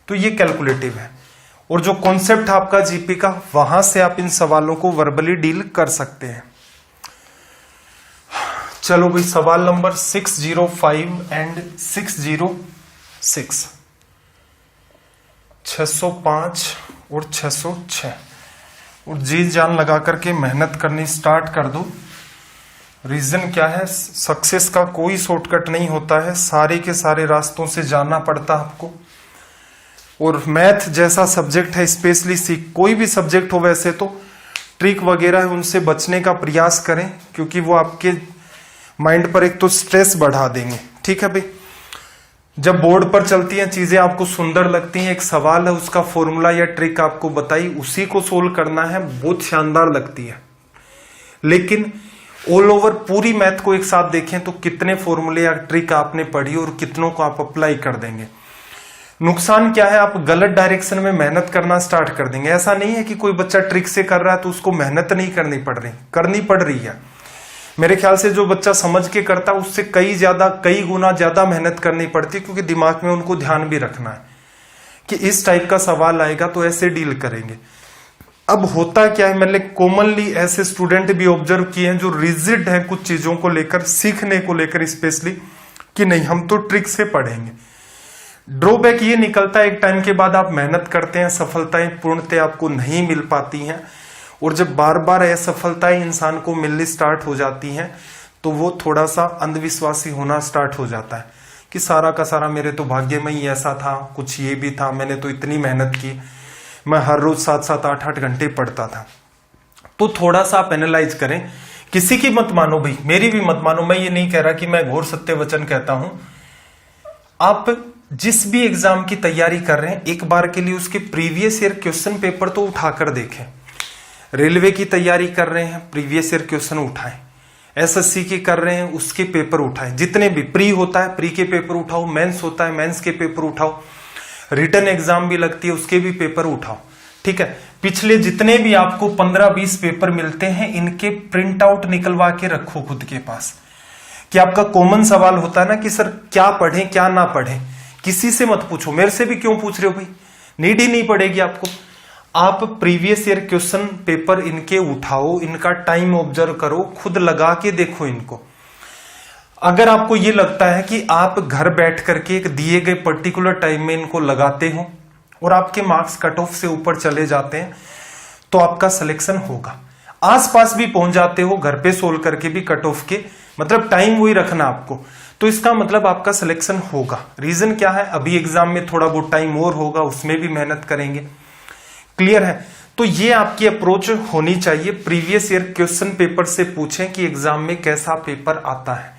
तो ये कैलकुलेटिव है। और जो कॉन्सेप्ट है आपका जीपी का, वहां से आप इन सवालों को वर्बली डील कर सकते हैं। चलो भाई सवाल नंबर 605 एंड 606, 605 और 606, और जी जान लगा करके मेहनत करनी स्टार्ट कर दो। रीजन क्या है, सक्सेस का कोई शॉर्टकट नहीं होता है, सारे के सारे रास्तों से जाना पड़ता है आपको। और मैथ जैसा सब्जेक्ट है, स्पेशली कोई भी सब्जेक्ट हो, वैसे तो ट्रिक वगैरह है उनसे बचने का प्रयास करें, क्योंकि वो आपके माइंड पर एक तो स्ट्रेस बढ़ा देंगे। ठीक है भाई, जब बोर्ड पर चलती हैं चीजें आपको सुंदर लगती हैं, एक सवाल है उसका फॉर्मूला या ट्रिक आपको बताई, उसी को सोल्व करना है, बहुत शानदार लगती है। लेकिन ऑल ओवर पूरी मैथ को एक साथ देखें तो कितने फॉर्मूले या ट्रिक आपने पढ़ी और कितनों को आप अप्लाई कर देंगे। नुकसान क्या है, आप गलत डायरेक्शन में मेहनत करना स्टार्ट कर देंगे। ऐसा नहीं है कि कोई बच्चा ट्रिक से कर रहा है तो उसको मेहनत नहीं करनी पड़ रही है। मेरे ख्याल से जो बच्चा समझ के करता है उससे कई गुना ज्यादा मेहनत करनी पड़ती है, क्योंकि दिमाग में उनको ध्यान भी रखना है कि इस टाइप का सवाल आएगा तो ऐसे डील करेंगे। अब होता क्या है, मैंने कॉमनली ऐसे स्टूडेंट भी ऑब्जर्व किए हैं जो रिजिड हैं कुछ चीजों को लेकर, सीखने को लेकर स्पेशली, कि नहीं हम तो ट्रिक से पढ़ेंगे। ड्रॉबैक ये निकलता है एक टाइम के बाद आप मेहनत करते हैं, सफलताएं पूर्णतः आपको नहीं मिल पाती हैं, और जब बार बार असफलताएं इंसान को मिलनी स्टार्ट हो जाती हैं तो वो थोड़ा सा अंधविश्वासी होना स्टार्ट हो जाता है कि सारा का सारा मेरे तो भाग्य में ही ऐसा था, कुछ ये भी था, मैंने तो इतनी मेहनत की, मैं हर रोज 7-7 8-8 घंटे पढ़ता था। तो थोड़ा सा आप एनालाइज करें, किसी की मत मानो भाई, मेरी भी मत मानो। मैं ये नहीं कह रहा कि मैं घोर सत्य वचन कहता हूं। आप जिस भी एग्जाम की तैयारी कर रहे हैं, एक बार के लिए उसके प्रीवियस ईयर क्वेश्चन पेपर तो उठाकर देखें। रेलवे की तैयारी कर रहे हैं, प्रीवियस ईयर क्वेश्चन उठाएं। एसएससी की कर रहे हैं, उसके पेपर उठाएं। जितने भी प्री होता है, प्री के पेपर उठाओ, मेंस होता है, मेंस के पेपर उठाओ, रिटन एग्जाम भी लगती है, उसके भी पेपर उठाओ। ठीक है, पिछले जितने भी आपको 15-20 पेपर मिलते हैं, इनके प्रिंट आउट निकलवा के रखो खुद के पास। कि आपका कॉमन सवाल होता है ना कि सर क्या पढ़ें क्या ना पढ़ें, किसी से मत पूछो, मेरे से भी क्यों पूछ रहे हो भाई, नीड ही नहीं पड़ेगी आपको। आप प्रीवियस ईयर क्वेश्चन पेपर इनके उठाओ, इनका टाइम ऑब्जर्व करो, खुद लगा के देखो इनको। अगर आपको ये लगता है कि आप घर बैठ करके एक दिए गए पर्टिकुलर टाइम में इनको लगाते हो और आपके मार्क्स कट ऑफ से ऊपर चले जाते हैं, तो आपका सिलेक्शन होगा। आसपास भी पहुंच जाते हो घर पे सोल्व करके भी कट ऑफ के, मतलब टाइम वही रखना आपको, तो इसका मतलब आपका सिलेक्शन होगा। रीजन क्या है, अभी एग्जाम में थोड़ा बहुत टाइम और होगा, उसमें भी मेहनत करेंगे। क्लियर है? तो ये आपकी अप्रोच होनी चाहिए। प्रीवियस ईयर क्वेश्चन पेपर से पूछें कि एग्जाम में कैसा पेपर आता है,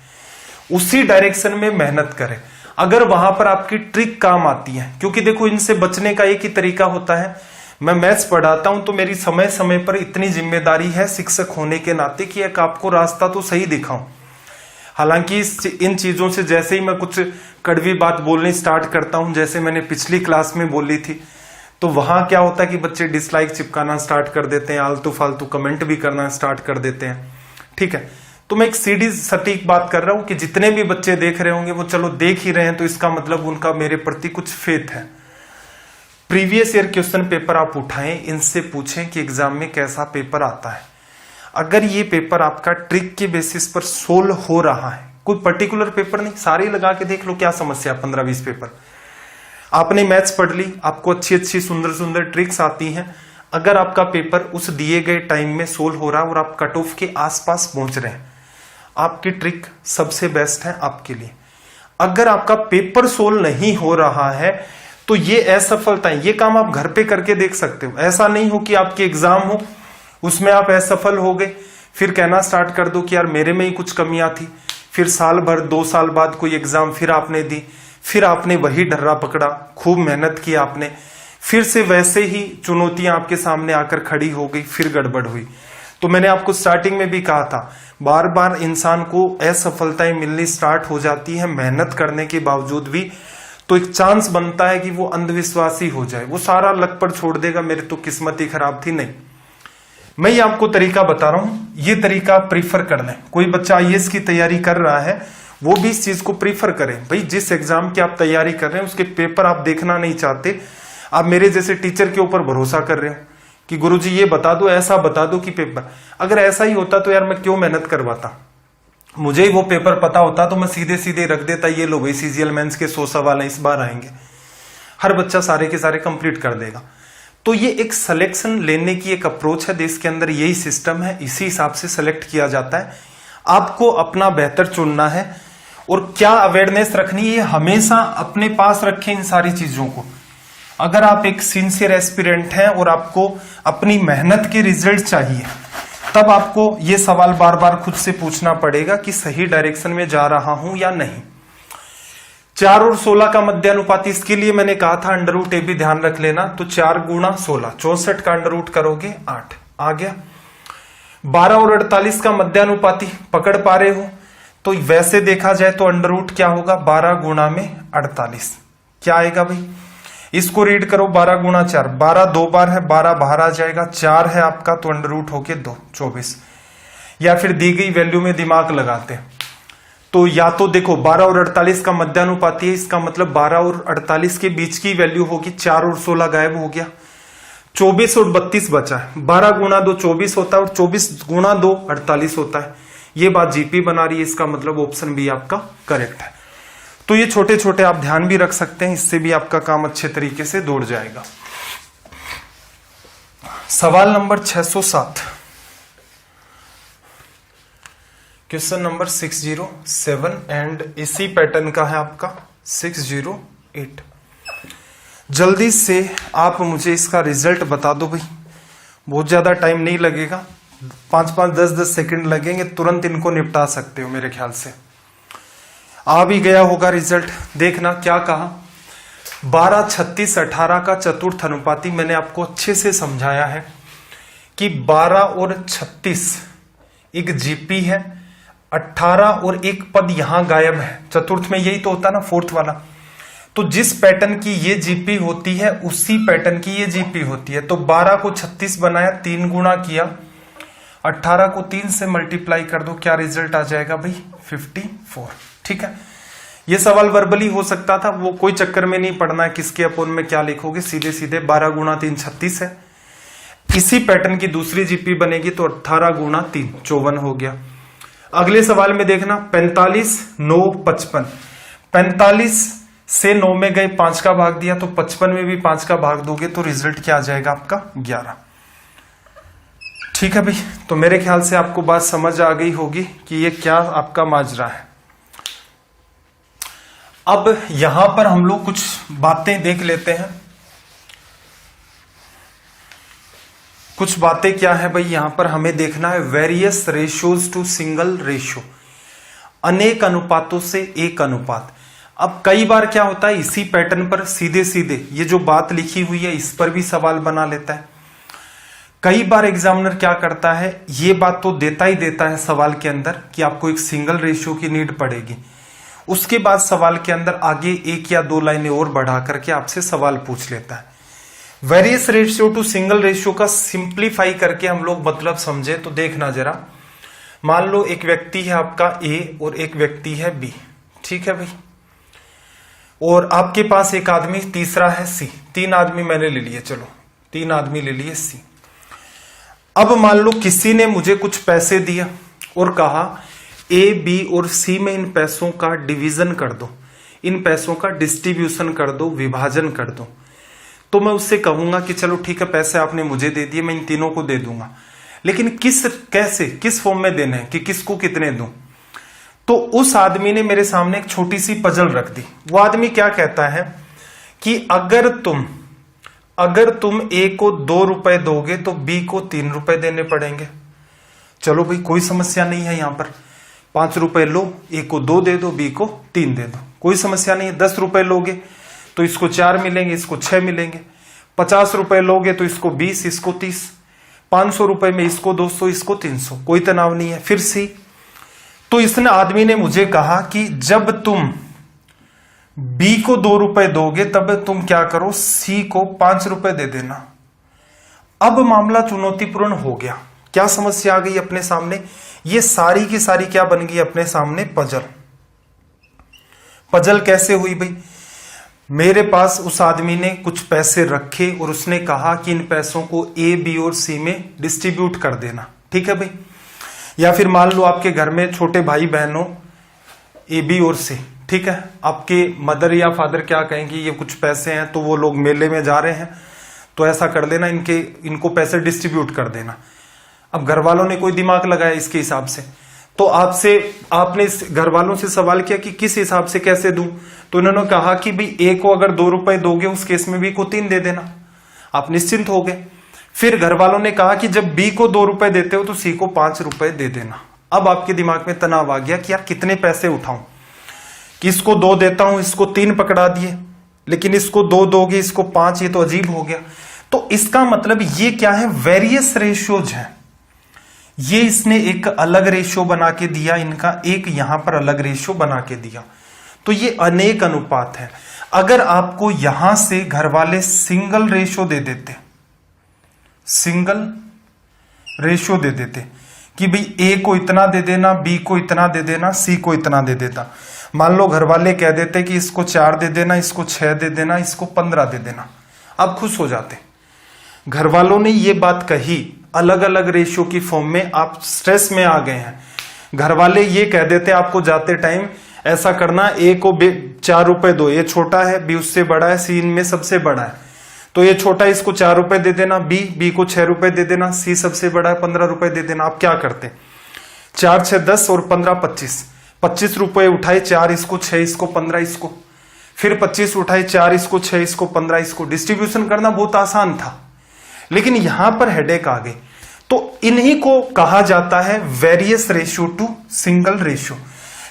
उसी डायरेक्शन में मेहनत करें। अगर वहां पर आपकी ट्रिक काम आती है, क्योंकि देखो इनसे बचने का एक ही तरीका होता है। मैं मैथ्स पढ़ाता हूं तो मेरी समय समय पर इतनी जिम्मेदारी है शिक्षक होने के नाते कि एक आपको रास्ता तो सही दिखाऊं। हालांकि इन चीजों से जैसे ही मैं कुछ कड़वी बात बोलनी स्टार्ट करता हूं, जैसे मैंने पिछली क्लास में बोली थी, तो वहां क्या होता है कि बच्चे डिसलाइक चिपकाना स्टार्ट कर देते हैं, आलतू फालतू कमेंट भी करना स्टार्ट कर देते हैं। ठीक है, तो मैं एक सीधी सटीक बात कर रहा हूं कि जितने भी बच्चे देख रहे होंगे वो चलो देख ही रहे हैं, तो इसका मतलब उनका मेरे प्रति कुछ फेथ है। प्रीवियस ईयर क्वेश्चन पेपर आप उठाएं, इनसे पूछें कि एग्जाम में कैसा पेपर आता है। अगर ये पेपर आपका ट्रिक के बेसिस पर सोल्व हो रहा है, कोई पर्टिकुलर पेपर नहीं, सारे लगा के देख लो, क्या समस्या, 15-20 पेपर। आपने मैथ्स पढ़ ली, आपको अच्छी अच्छी सुंदर सुंदर ट्रिक्स आती हैं। अगर आपका पेपर उस दिए गए टाइम में सोल्व हो रहा है और आप कट ऑफ के आसपास पहुंच रहे हैं, आपकी ट्रिक सबसे बेस्ट है आपके लिए। अगर आपका पेपर सोल्व नहीं हो रहा है तो ये असफलता है, ये काम आप घर पे करके देख सकते हो। ऐसा नहीं हो कि आपके एग्जाम हो, उसमें आप असफल हो गए, फिर कहना स्टार्ट कर दो कि यार मेरे में ही कुछ कमियां थी। फिर साल भर 2 साल बाद कोई एग्जाम फिर आपने दी, फिर आपने वही ढर्रा पकड़ा, खूब मेहनत की आपने, फिर से वैसे ही चुनौतियां आपके सामने आकर खड़ी हो गई, फिर गड़बड़ हुई। तो मैंने आपको स्टार्टिंग में भी कहा था, बार बार इंसान को असफलताएं मिलनी स्टार्ट हो जाती है मेहनत करने के बावजूद भी, तो एक चांस बनता है कि वो अंधविश्वासी हो जाए, वो सारा लक पर छोड़ देगा, मेरी तो किस्मत ही खराब थी। नहीं, मैं ये आपको तरीका बता रहा हूं, ये तरीका प्रीफर कर लें। कोई बच्चा आईएएस की तैयारी कर रहा है, वो भी इस चीज को प्रीफर करें। भाई जिस एग्जाम की आप तैयारी कर रहे हैं उसके पेपर आप देखना नहीं चाहते, आप मेरे जैसे टीचर के ऊपर भरोसा कर रहे हो कि गुरुजी ये बता दो, ऐसा बता दो कि पेपर, अगर ऐसा ही होता तो यार मैं क्यों मेहनत करवाता, मुझे ही वो पेपर पता होता तो मैं सीधे सीधे रख देता, ये लो भाई सीजीएल मेंस के 100 सवाल इस बार आएंगे, हर बच्चा सारे के सारे कंप्लीट कर देगा। तो ये एक सिलेक्शन लेने की एक अप्रोच है, देश के अंदर यही सिस्टम है, इसी हिसाब से सिलेक्ट किया जाता है। आपको अपना बेहतर चुनना है और क्या अवेयरनेस रखनी है, हमेशा अपने पास रखें इन सारी चीजों को। अगर आप एक सिंसियर एस्पिरेंट हैं और आपको अपनी मेहनत के रिजल्ट चाहिए, तब आपको ये सवाल बार बार खुद से पूछना पड़ेगा कि सही डायरेक्शन में जा रहा हूं या नहीं। 4 और 16 का मध्यानुपाती, इसके लिए मैंने कहा था अंडर रूट ए भी ध्यान रख लेना। तो 4 गुणा 16, 64 का अंडर रूट करोगे 8 आ गया। 12 और 48 का मध्यानुपाती पकड़ पा रहे हो, तो वैसे देखा जाए तो अंडर रूट क्या होगा, 12 गुणा में 48 क्या आएगा भाई, इसको रीड करो, 12 गुणा 4, 12 2 बार है, 12 बाहर आ जाएगा, 4 है आपका तो अंडर रूट होके 2, 24। या फिर दी गई वैल्यू में दिमाग लगाते हैं, तो या तो देखो 12 और 48 का मध्यानुपाती है, इसका मतलब 12 और 48 के बीच की वैल्यू होगी, 4 और 16 गायब हो गया, 24 और 32 बचा है। 12 गुणा 2 24 होता है और 24 गुणा 2 48 होता है। ये बात जीपी बना रही है, इसका मतलब ऑप्शन बी आपका करेक्ट है। तो ये छोटे छोटे आप ध्यान भी रख सकते हैं, इससे भी आपका काम अच्छे तरीके से दौड़ जाएगा। सवाल नंबर 607, क्वेश्चन नंबर 607 एंड इसी पैटर्न का है आपका 608। जल्दी से आप मुझे इसका रिजल्ट बता दो भाई, बहुत ज्यादा टाइम नहीं लगेगा, 5-5 10-10 सेकंड लगेंगे, तुरंत इनको निपटा सकते हो मेरे ख्याल से। आ भी गया होगा रिजल्ट, देखना क्या कहा। 12, 36, 18 का चतुर्थ अनुपाती मैंने आपको अच्छे से समझाया है कि 12 और 36 एक जीपी है, 18 और एक पद यहां गायब है। चतुर्थ में यही तो होता ना, फोर्थ वाला। तो जिस पैटर्न की ये जीपी होती है उसी पैटर्न की ये जीपी होती है। तो 12 को 36 बनाया, 3 गुणा किया, 18 को 3 से मल्टीप्लाई कर दो, क्या रिजल्ट आ जाएगा भाई? 54। ठीक है, ये सवाल वर्बली हो सकता था, वो कोई चक्कर में नहीं पड़ना है किसके अपोन में क्या लिखोगे, सीधे सीधे 12 गुणा 3 36 है। इसी पैटर्न की दूसरी जीपी बनेगी तो 18 गुणा 3 54 हो गया। अगले सवाल में देखना, 45 9 55। 45 से 9 में गए, 5 का भाग दिया, तो 55 में भी 5 का भाग दोगे तो रिजल्ट क्या आ जाएगा आपका? 11। ठीक है भाई, तो मेरे ख्याल से आपको बात समझ आ गई होगी कि ये क्या आपका माजरा है। अब यहां पर हम लोग कुछ बातें देख लेते हैं। कुछ बातें क्या है भाई, यहां पर हमें देखना है various ratios to single ratio, अनेक अनुपातों से एक अनुपात। अब कई बार क्या होता है, इसी पैटर्न पर सीधे सीधे ये जो बात लिखी हुई है इस पर भी सवाल बना लेता है। कई बार एग्जामिनर क्या करता है, ये बात तो देता ही देता है सवाल के अंदर कि आपको एक सिंगल रेशियो की नीड पड़ेगी, उसके बाद सवाल के अंदर आगे 1 या 2 लाइनें और बढ़ा करके आपसे सवाल पूछ लेता है। Various ratio two single ratio का सिंप्लीफाई करके हम लोग मतलब समझे तो देखना जरा। मान लो एक व्यक्ति है आपका ए और एक व्यक्ति है बी, ठीक है भाई, और आपके पास एक आदमी तीसरा है सी। 3 आदमी मैंने ले लिए, चलो 3 आदमी ले लिए सी। अब मान लो किसी ने मुझे कुछ पैसे दिया और कहा ए बी और सी में इन पैसों का डिवीजन कर दो, इन पैसों का डिस्ट्रीब्यूशन कर दो, विभाजन कर दो। तो मैं उससे कहूंगा कि चलो ठीक है, पैसे आपने मुझे दे दिए, मैं इन तीनों को दे दूंगा, लेकिन कैसे किस फॉर्म में देने हैं, कि किसको कितने दूं। तो उस आदमी ने मेरे सामने एक छोटी सी पजल रख दी। वो आदमी क्या कहता है कि अगर तुम ए को 2 रुपए दोगे तो बी को 3 रुपए देने पड़ेंगे। चलो भाई, कोई समस्या नहीं है, यहां पर 5 रुपए लो, ए को 2 दे दो, बी को 3 दे दो, कोई समस्या नहीं है। 10 रुपए लोगे तो इसको 4 मिलेंगे, इसको 6 मिलेंगे। 50 रुपए लोगे तो इसको 20, इसको 30। 500 रुपए में इसको 200, इसको 300, कोई तनाव नहीं है। फिर सी, तो इसने आदमी ने मुझे कहा कि जब तुम बी को 2 रुपए दोगे तब तुम क्या करो, सी को 5 रुपए दे देना। अब मामला चुनौतीपूर्ण हो गया। क्या समस्या आ गई अपने सामने? ये सारी की सारी क्या बन गई अपने सामने? पजल। पजल कैसे हुई भाई? मेरे पास उस आदमी ने कुछ पैसे रखे और उसने कहा कि इन पैसों को ए बी और सी में डिस्ट्रीब्यूट कर देना, ठीक है भाई। या फिर मान लो आपके घर में छोटे भाई बहनों ए बी और सी, ठीक है, आपके मदर या फादर क्या कहेंगे, ये कुछ पैसे हैं तो वो लोग मेले में जा रहे हैं तो ऐसा कर देना, इनको पैसे डिस्ट्रीब्यूट कर देना। अब घर वालों ने कोई दिमाग लगाया इसके हिसाब से, तो आपने घर वालों से सवाल किया कि किस हिसाब से कैसे दूं, तो उन्होंने कहा कि भाई ए को अगर 2 रुपए दोगे उस केस में बी को 3 दे देना, आप निश्चिंत हो गए। फिर घर वालों ने कहा कि जब बी को 2 रुपए देते हो तो सी को 5 रुपए दे देना। अब आपके दिमाग में तनाव आ गया कि यार कितने पैसे उठाऊं, कि इसको 2 देता हूं, इसको 3 पकड़ा दिए, लेकिन इसको 2 दोगे इसको 5, ये तो अजीब हो गया। तो इसका मतलब ये क्या है, वेरियस रेशियोज है। ये इसने एक अलग रेशियो बना के दिया, इनका एक यहां पर अलग रेशियो बना के दिया, तो ये अनेक अनुपात है। अगर आपको यहां से घर वाले सिंगल रेशियो दे देते, सिंगल रेशियो दे देते कि भाई ए को इतना दे देना, बी को इतना दे देना, सी को इतना दे देता। मान लो घर वाले कह देते कि इसको 4 दे देना, इसको 6 दे देना, इसको 15 दे देना, आप खुश हो जाते। घर वालों ने ये बात कही अलग अलग रेशियो की फॉर्म में, आप स्ट्रेस में आ गए हैं। घर वाले ये कह देते आपको जाते टाइम ऐसा करना, ए को 4 रुपए दो, ये छोटा है, बी उससे बड़ा है, सी इनमें सबसे बड़ा है, तो ये छोटा है इसको 4 रुपए दे देना, बी को 6 रुपए दे देना, सी सबसे बड़ा है 15 रुपए दे देना। आप क्या करते? 4 6 10 और 15 25, 25 रुपए उठाए, 4 इसको, 6 इसको, 15 इसको, फिर 25 उठाए, 4 इसको, 6 इसको, 15 इसको। डिस्ट्रीब्यूशन करना बहुत आसान था, लेकिन यहां पर हेडेक आ गई। तो इन्हीं को कहा जाता है various ratio two single ratio,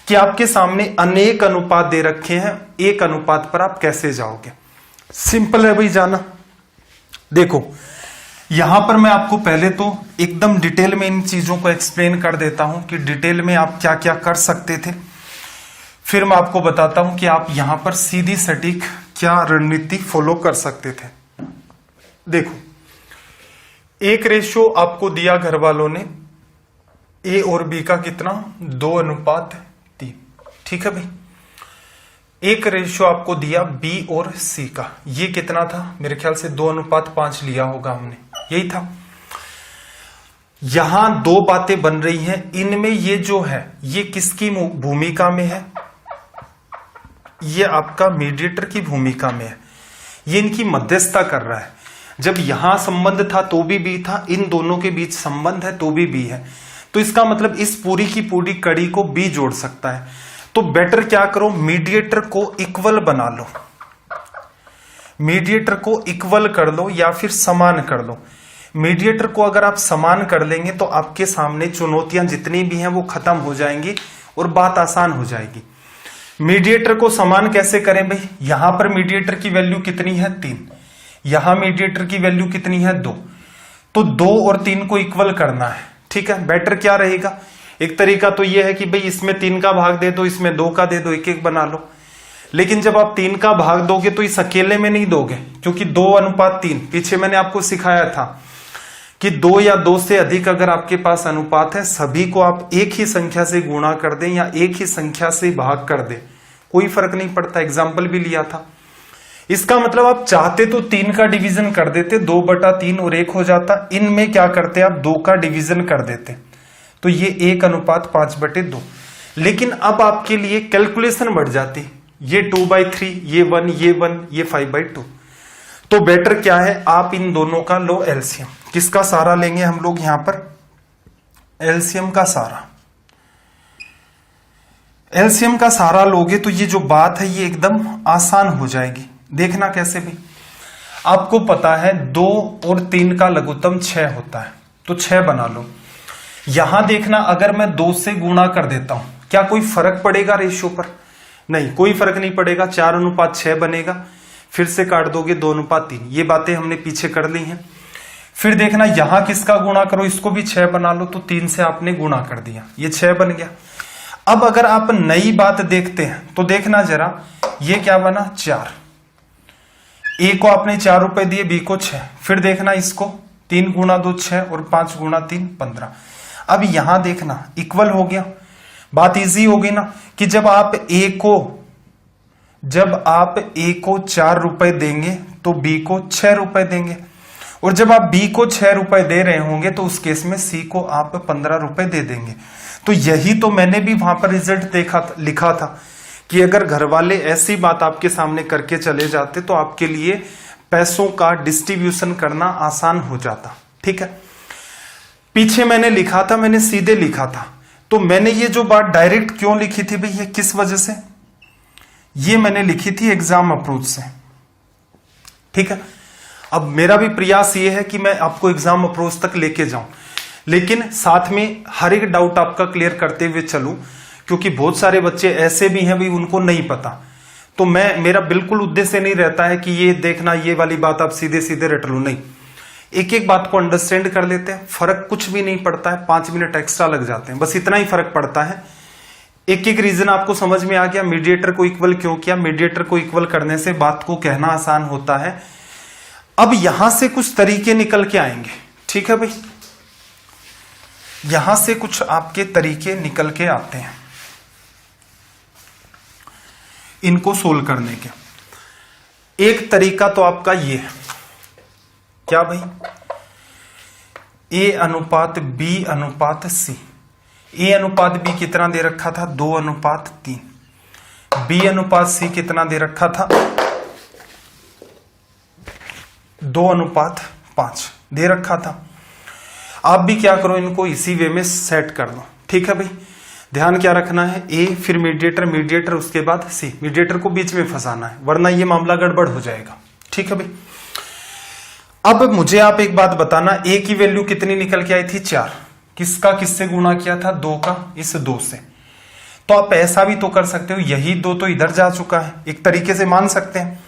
कि आपके सामने अनेक अनुपात दे रखे हैं, एक अनुपात पर आप कैसे जाओगे। सिंपल है भाई जाना। देखो यहां पर मैं आपको पहले तो एकदम डिटेल में इन चीजों को एक्सप्लेन कर देता हूं कि डिटेल में आप क्या क्या कर सकते थे, फिर मैं आपको बताता हूं कि आप यहां पर सीधी सटीक क्या रणनीति फॉलो कर सकते थे। देखो एक रेशियो आपको दिया घर वालों ने, ए और बी का कितना, 2:3। ठीक है भाई। एक रेशियो आपको दिया बी और सी का, ये कितना था, मेरे ख्याल से 2:5 लिया होगा हमने, यही था। यहां दो बातें बन रही हैं, इनमें ये जो है ये किसकी भूमिका में है, ये आपका मीडिएटर की भूमिका में है, ये इनकी मध्यस्थता कर रहा है। जब यहां संबंध था तो भी बी था, इन दोनों के बीच संबंध है तो भी बी है, तो इसका मतलब इस पूरी की पूरी कड़ी को बी जोड़ सकता है। तो बेटर क्या करो, मीडिएटर को इक्वल बना लो, मीडिएटर को इक्वल कर लो या फिर समान कर लो। मीडिएटर को अगर आप समान कर लेंगे तो आपके सामने चुनौतियां जितनी भी हैं वो खत्म हो जाएंगी और बात आसान हो जाएगी। मीडिएटर को समान कैसे करें भाई, यहां पर मीडिएटर की वैल्यू कितनी है, 3, यहां मीडिएटर की वैल्यू कितनी है, 2, तो 2 और 3 को इक्वल करना है। ठीक है, बेटर क्या रहेगा, एक तरीका तो यह है कि भाई इसमें 3 का भाग दे दो, इसमें 2 का दे दो, एक एक बना लो। लेकिन जब आप 3 का भाग दोगे तो इस अकेले में नहीं दोगे, क्योंकि 2:3, पीछे मैंने आपको सिखाया था कि 2 या 2 से अधिक अगर आपके पास अनुपात है, सभी को आप एक ही संख्या से गुणा कर दें या एक ही संख्या से भाग कर दें, कोई फर्क नहीं पड़ता। एग्जाम्पल भी लिया था। इसका मतलब आप चाहते तो 3 का डिवीजन कर देते, 2/3 और 1 हो जाता। इनमें क्या करते आप 2 का डिवीजन कर देते, तो ये 1:5/2। लेकिन अब आपके लिए कैलकुलेशन बढ़ जाती, ये 2/3, ये 1, ये 1, ये 5/2। तो बेटर क्या है, आप इन दोनों का लो एलसीएम। किसका सहारा लेंगे हम लोग यहां पर, एलसीएम का सहारा। एलसीएम का सहारा लोगे तो ये जो बात है ये एकदम आसान हो जाएगी। देखना कैसे भी, आपको पता है 2 और 3 का लघुत्तम 6 होता है, तो 6 बना लो। यहां देखना अगर मैं 2 से गुणा कर देता हूं, क्या कोई फर्क पड़ेगा रेशियो पर, नहीं कोई फर्क नहीं पड़ेगा, 4:6 बनेगा। फिर से काट दोगे 2:3, ये बातें हमने पीछे कर ली हैं। फिर देखना यहां किसका गुणा करो, इसको भी 6 बना लो, तो 3 से आपने गुणा कर दिया, ये 6 बन गया। अब अगर आप नई बात देखते हैं तो देखना जरा, ये क्या बना, 4। ए को आपने 4 रुपए दिए, बी को 6। फिर देखना इसको 3 × 2 6 और 5 × 3 15। अब यहां देखना इक्वल हो गया, बात इजी हो गई ना, कि जब आप ए को 4 रुपए देंगे तो बी को 6 रुपए देंगे, और जब आप बी को 6 रुपए दे रहे होंगे तो उस केस में सी को आप 15 रुपए दे देंगे। तो यही तो मैंने भी वहां पर रिजल्ट लिखा था कि अगर घर वाले ऐसी बात आपके सामने करके चले जाते तो आपके लिए पैसों का डिस्ट्रीब्यूशन करना आसान हो जाता। ठीक है, पीछे मैंने लिखा था, मैंने सीधे लिखा था। तो मैंने ये जो बात डायरेक्ट क्यों लिखी थी भाई, ये किस वजह से, ये मैंने लिखी थी एग्जाम अप्रोच से। ठीक है, अब मेरा भी प्रयास ये है कि मैं आपको एग्जाम अप्रोच तक लेके जाऊं, लेकिन साथ में हर एक डाउट आपका क्लियर करते हुए चलूं, क्योंकि बहुत सारे बच्चे ऐसे भी हैं भाई उनको नहीं पता। तो मेरा बिल्कुल उद्देश्य नहीं रहता है कि ये देखना ये वाली बात आप सीधे सीधे रट लो, नहीं, एक एक बात को अंडरस्टैंड कर लेते हैं, फर्क कुछ भी नहीं पड़ता है, 5 मिनट एक्स्ट्रा लग जाते हैं, बस इतना ही फर्क पड़ता है। एक एक रीजन आपको समझ में आ गया, मीडिएटर को इक्वल क्यों किया, मीडिएटर को इक्वल करने से बात को कहना आसान होता है। अब यहां से कुछ तरीके निकल के आएंगे, ठीक है भाई, यहां से कुछ आपके तरीके निकल के आते हैं इनको सोल्व करने के। एक तरीका तो आपका ये है, क्या भाई, A/B/C। A/B कितना दे रखा था, 2/3। B/C कितना दे रखा था, 2/5 दे रखा था। आप भी क्या करो, इनको इसी वे में सेट कर लो। ठीक है भाई, ध्यान क्या रखना है, ए फिर मीडिएटर, मीडिएटर उसके बाद सी, मीडिएटर को बीच में फंसाना है वरना ये मामला गड़बड़ हो जाएगा। ठीक है भाई, अब मुझे आप एक बात बताना, ए की वैल्यू कितनी निकल के आई थी 4, किसका किससे गुणा किया था, 2 का इस 2 से। तो आप ऐसा भी तो कर सकते हो, यही 2 तो इधर जा चुका है, एक तरीके से मान सकते हैं।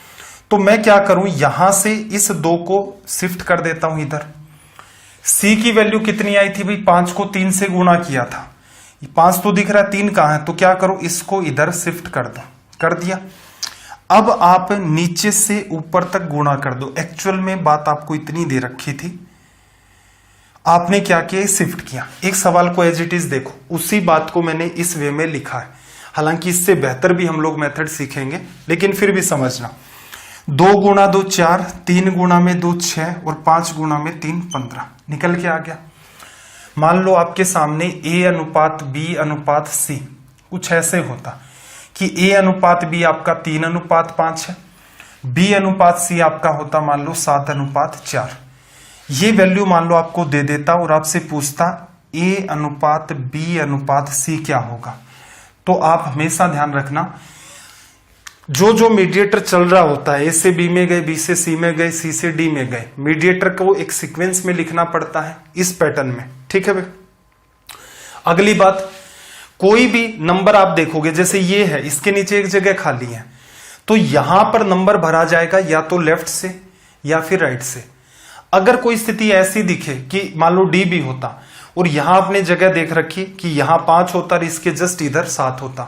तो मैं क्या करूं, यहां से इस 2 को शिफ्ट कर देता हूं इधर। सी की वैल्यू कितनी आई थी भाई, 5 को 3 से गुणा किया था, 5 तो दिख रहा है, 3 कहां है, तो क्या करो इसको इधर शिफ्ट कर दो, कर दिया। अब आप नीचे से ऊपर तक गुणा कर दो। एक्चुअल में बात आपको इतनी दे रखी थी, आपने क्या किया, शिफ्ट किया। एक सवाल को एज इट इज देखो, उसी बात को मैंने इस वे में लिखा है, हालांकि इससे बेहतर भी हम लोग मेथड सीखेंगे, लेकिन फिर भी समझना। 2 गुणा 2 4, 3 गुणा में 2 6 और 5 गुणा में 3 15 निकल के आ गया। मान लो आपके सामने A अनुपात B अनुपात C कुछ ऐसे होता कि A अनुपात B आपका 3 अनुपात 5 है, B अनुपात C आपका होता मान लो 7 अनुपात 4। ये वैल्यू मान लो आपको दे देता और आपसे पूछता A अनुपात B अनुपात C क्या होगा। तो आप हमेशा ध्यान रखना, जो जो मीडिएटर चल रहा होता है, A से B में गए, B से C में गए, C से D में गए, मीडिएटर को एक सीक्वेंस में लिखना पड़ता है इस पैटर्न में। ठीक है भाई, अगली बात, कोई भी नंबर आप देखोगे, जैसे ये है, इसके नीचे एक जगह खाली है, तो यहां पर नंबर भरा जाएगा या तो लेफ्ट से या फिर राइट से। अगर कोई स्थिति ऐसी दिखे कि मान लो D भी होता और यहां आपने जगह देख रखी कि यहां 5 होता और इसके जस्ट इधर 7 होता,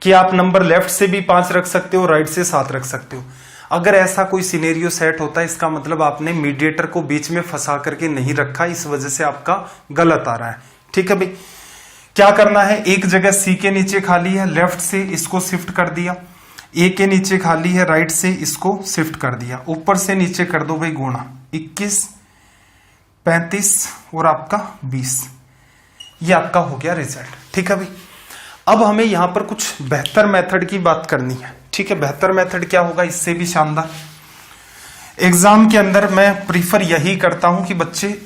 कि आप नंबर लेफ्ट से भी 5 रख सकते हो, राइट से 7 रख सकते हो। अगर ऐसा कोई सिनेरियो सेट होता है, इसका मतलब आपने मीडिएटर को बीच में फंसा करके नहीं रखा, इस वजह से आपका गलत आ रहा है। ठीक है भाई, क्या करना है, एक जगह C के नीचे खाली है, लेफ्ट से इसको शिफ्ट कर दिया, A के नीचे खाली है, राइट से इसको शिफ्ट कर दिया, ऊपर से नीचे कर दो भाई गुणा, 21 35 और आपका 20, ये आपका हो गया रिजल्ट। ठीक है भाई, अब हमें यहां पर कुछ बेहतर मेथड की बात करनी है। ठीक है, बेहतर मेथड क्या होगा, इससे भी शानदार। एग्जाम के अंदर मैं प्रीफर यही करता हूं कि बच्चे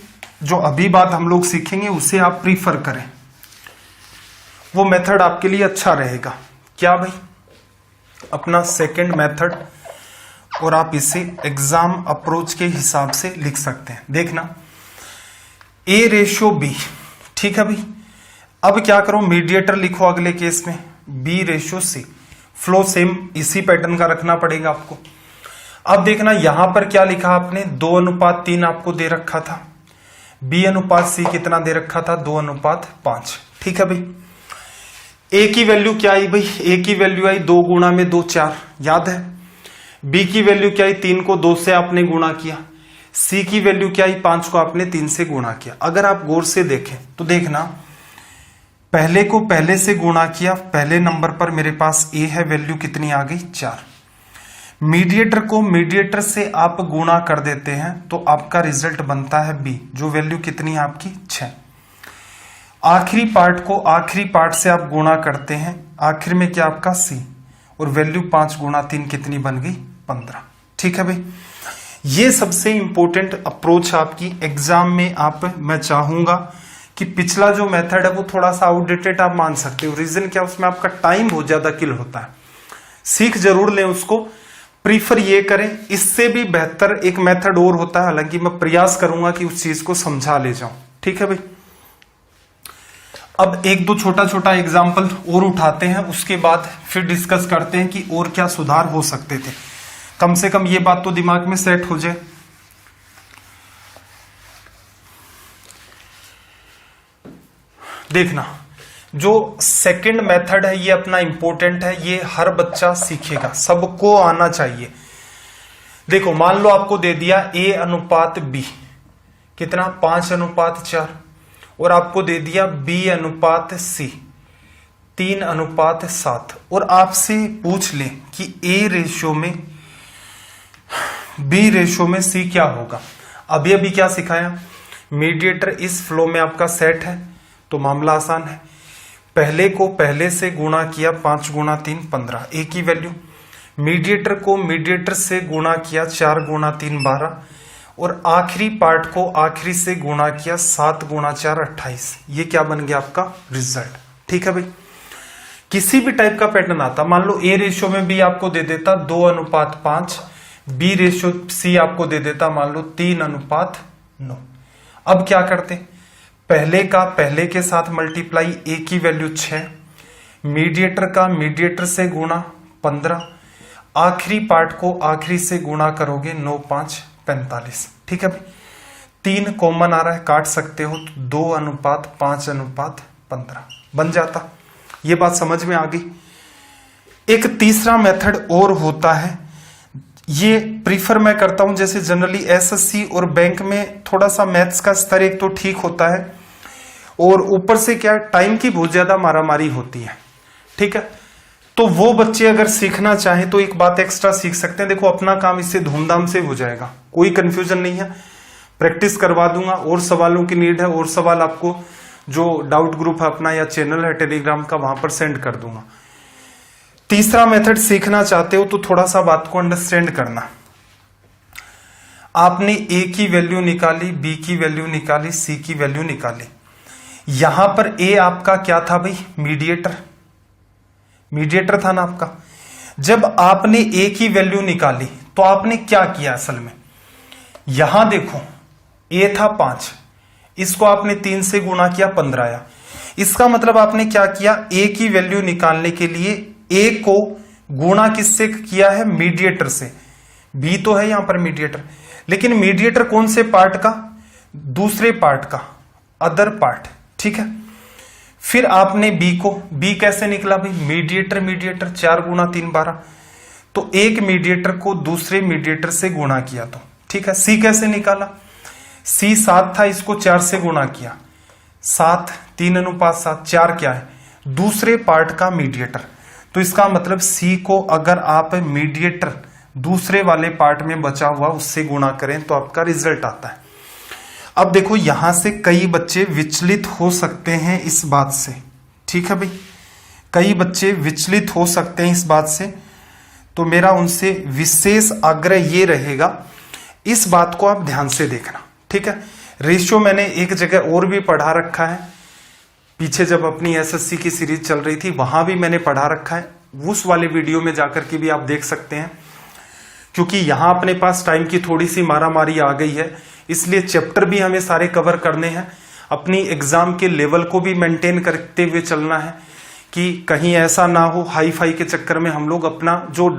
जो अभी बात हम लोग सीखेंगे उसे आप प्रीफर करें, वो मेथड आपके लिए अच्छा रहेगा। क्या भाई, अपना सेकंड मेथड, और आप इसे एग्जाम अप्रोच के हिसाब से लिख सकते हैं। देखना, A/B। ठीक है भाई, अब क्या करो, मीडिएटर लिखो अगले केस में B/C। फ्लो सेम इसी पैटर्न का रखना पड़ेगा आपको। अब देखना यहां पर क्या लिखा आपने, 2 अनुपात 3 आपको दे रखा था, B अनुपात C कितना दे रखा था, 2 अनुपात 5। ठीक है भाई, A की वैल्यू क्या आई भाई, A की वैल्यू आई 2 गुणा में 2 4, याद है। B की वैल्यू क्या आई, 3 को 2 से आपने गुणा किया। C की वैल्यू क्या आई, 5 को आपने 3 से गुणा किया। अगर आप गौर से देखें तो देखना, पहले को पहले से गुणा किया, पहले नंबर पर मेरे पास A है, वैल्यू कितनी आ गई 4। मीडिएटर को मीडिएटर से आप गुणा कर देते हैं तो आपका रिजल्ट बनता है B, जो वैल्यू कितनी है आपकी 6। आखिरी पार्ट को आखिरी पार्ट से आप गुणा करते हैं, आखिर में क्या आपका C, और वैल्यू 5 गुणा 3 कितनी बन गई 15। ठीक है भाई, ये सबसे इंपॉर्टेंट अप्रोच आपकी एग्जाम में मैं चाहूंगा कि पिछला जो मेथड है वो थोड़ा सा आउटडेटेड आप मान सकते हो। रीजन क्या, उसमें आपका टाइम बहुत ज्यादा किल होता है, सीख जरूर लें उसको, प्रीफर ये करें। इससे भी बेहतर एक मेथड और होता है, हालांकि मैं प्रयास करूंगा कि उस चीज को समझा ले जाऊं। ठीक है भाई, अब एक दो छोटा छोटा एग्जाम्पल और उठाते हैं, उसके बाद फिर डिस्कस करते हैं कि और क्या सुधार हो सकते थे। कम से कम ये बात तो दिमाग में सेट हो जाए। देखना, जो सेकंड मेथड है ये अपना इंपॉर्टेंट है, ये हर बच्चा सीखेगा, सबको आना चाहिए। देखो, मान लो आपको दे दिया A अनुपात B कितना 5 अनुपात 4, और आपको दे दिया B अनुपात C 3 अनुपात 7, और आपसे पूछ ले कि A/, में B/, में C क्या होगा। अभी क्या सिखाया, मीडिएटर इस फ्लो में आपका सेट है तो मामला आसान है। पहले को पहले से गुणा किया, 5 गुणा 3 15, A की वैल्यू। मीडिएटर को मीडिएटर से गुणा किया, 4 गुणा 3 12, और आखिरी पार्ट को आखिरी से गुणा किया, 7 गुणा 4 28। ये क्या बन गया आपका रिजल्ट। ठीक है भाई, किसी भी टाइप का पैटर्न आता, मान लो ए रेशियो में भी आपको दे देता 2:5, बी रेशियो सी आपको दे देता मान लो 3:9। अब क्या करते, पहले का पहले के साथ मल्टीप्लाई, ए की वैल्यू 6, मीडिएटर का मीडिएटर से गुणा 15, आखिरी पार्ट को आखिरी से गुणा करोगे 9 5 45। ठीक है भाई, 3 कॉमन आ रहा है, काट सकते हो, तो 2:5:15 बन जाता। ये बात समझ में आ गई। एक तीसरा मेथड और होता है, ये प्रीफर मैं करता हूं, जैसे जनरली एसएससी और बैंक में थोड़ा सा मैथ्स का स्तर एक तो ठीक होता है और ऊपर से क्या टाइम की बहुत ज्यादा मारामारी होती है। ठीक है, तो वो बच्चे अगर सीखना चाहें तो एक बात एक्स्ट्रा सीख सकते हैं। देखो अपना काम इससे धूमधाम से हो जाएगा, कोई कंफ्यूजन नहीं है, प्रैक्टिस करवा दूंगा। और सवालों की नीड है, और सवाल आपको जो डाउट ग्रुप है अपना या चैनल है टेलीग्राम का, वहां पर सेंड कर दूंगा। तीसरा मेथड सीखना चाहते हो तो थोड़ा सा बात को अंडरस्टैंड करना। आपने ए की वैल्यू निकाली, बी की वैल्यू निकाली, सी की वैल्यू निकाली। यहां पर ए आपका क्या था भाई, मीडिएटर था ना आपका। जब आपने ए की वैल्यू निकाली तो आपने क्या किया असल में, यहां देखो ए था 5, इसको आपने 3 से गुणा किया, 15 आया। इसका मतलब आपने क्या किया, ए की वैल्यू निकालने के लिए ए को गुणा किससे किया है, मीडिएटर से। बी तो है यहां पर मीडिएटर, लेकिन मीडिएटर कौन से पार्ट का, दूसरे पार्ट का, अदर पार्ट। ठीक है, फिर आपने बी कैसे निकला भाई, मीडिएटर 4 गुणा 3 12, तो एक मीडिएटर को दूसरे मीडिएटर से गुणा किया तो। ठीक है, सी कैसे निकाला, सी 7 था, इसको 4 से गुणा किया, 7 3:7, 4 क्या है, दूसरे पार्ट का मीडिएटर। तो इसका मतलब सी को अगर आप मीडिएटर दूसरे वाले पार्ट में बचा हुआ उससे गुणा करें तो आपका रिजल्ट आता है। अब देखो यहां से कई बच्चे विचलित हो सकते हैं इस बात से। ठीक है भाई, कई बच्चे विचलित हो सकते हैं इस बात से, तो मेरा उनसे विशेष आग्रह ये रहेगा, इस बात को आप ध्यान से देखना। ठीक है, रेशियो मैंने एक जगह और भी पढ़ा रखा है, पीछे जब अपनी एसएससी की सीरीज चल रही थी वहां भी मैंने पढ़ा रखा है, उस वाले वीडियो में जाकर के भी आप देख सकते हैं। क्योंकि यहां अपने पास टाइम की थोड़ी सी मारामारी आ गई है, इसलिए चैप्टर भी हमें सारे कवर करने हैं, अपनी एग्जाम के लेवल को भी मेंटेन करते हुए चलना है कि कहीं ऐसा ना हो हाई फाई के चक्कर में हम लोग अपना जो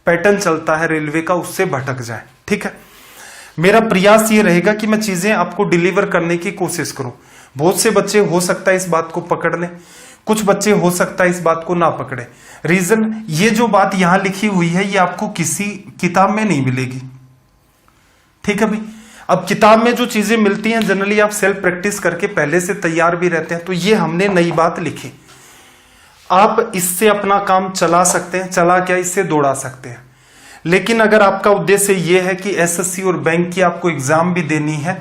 पैटर्न चलता है रेलवे का उससे भटक जाए। ठीक है, मेरा प्रयास ये रहेगा कि मैं चीजें आपको डिलीवर करने की कोशिश करूं। बहुत से बच्चे हो सकता है इस बात को पकड़ लें, कुछ बच्चे हो सकता है इस बात को ना पकड़े। रीजन, ये जो बात यहां लिखी हुई है ये आपको किसी किताब में नहीं मिलेगी। ठीक है भाई, अब किताब में जो चीजें मिलती हैं जनरली आप सेल्फ प्रैक्टिस करके पहले से तैयार भी रहते हैं, तो ये हमने नई बात लिखी। आप इससे अपना काम चला सकते हैं, चला क्या, इससे दौड़ा सकते हैं। लेकिन अगर आपका उद्देश्य ये है कि एसएससी और बैंक की आपको एग्जाम भी देनी है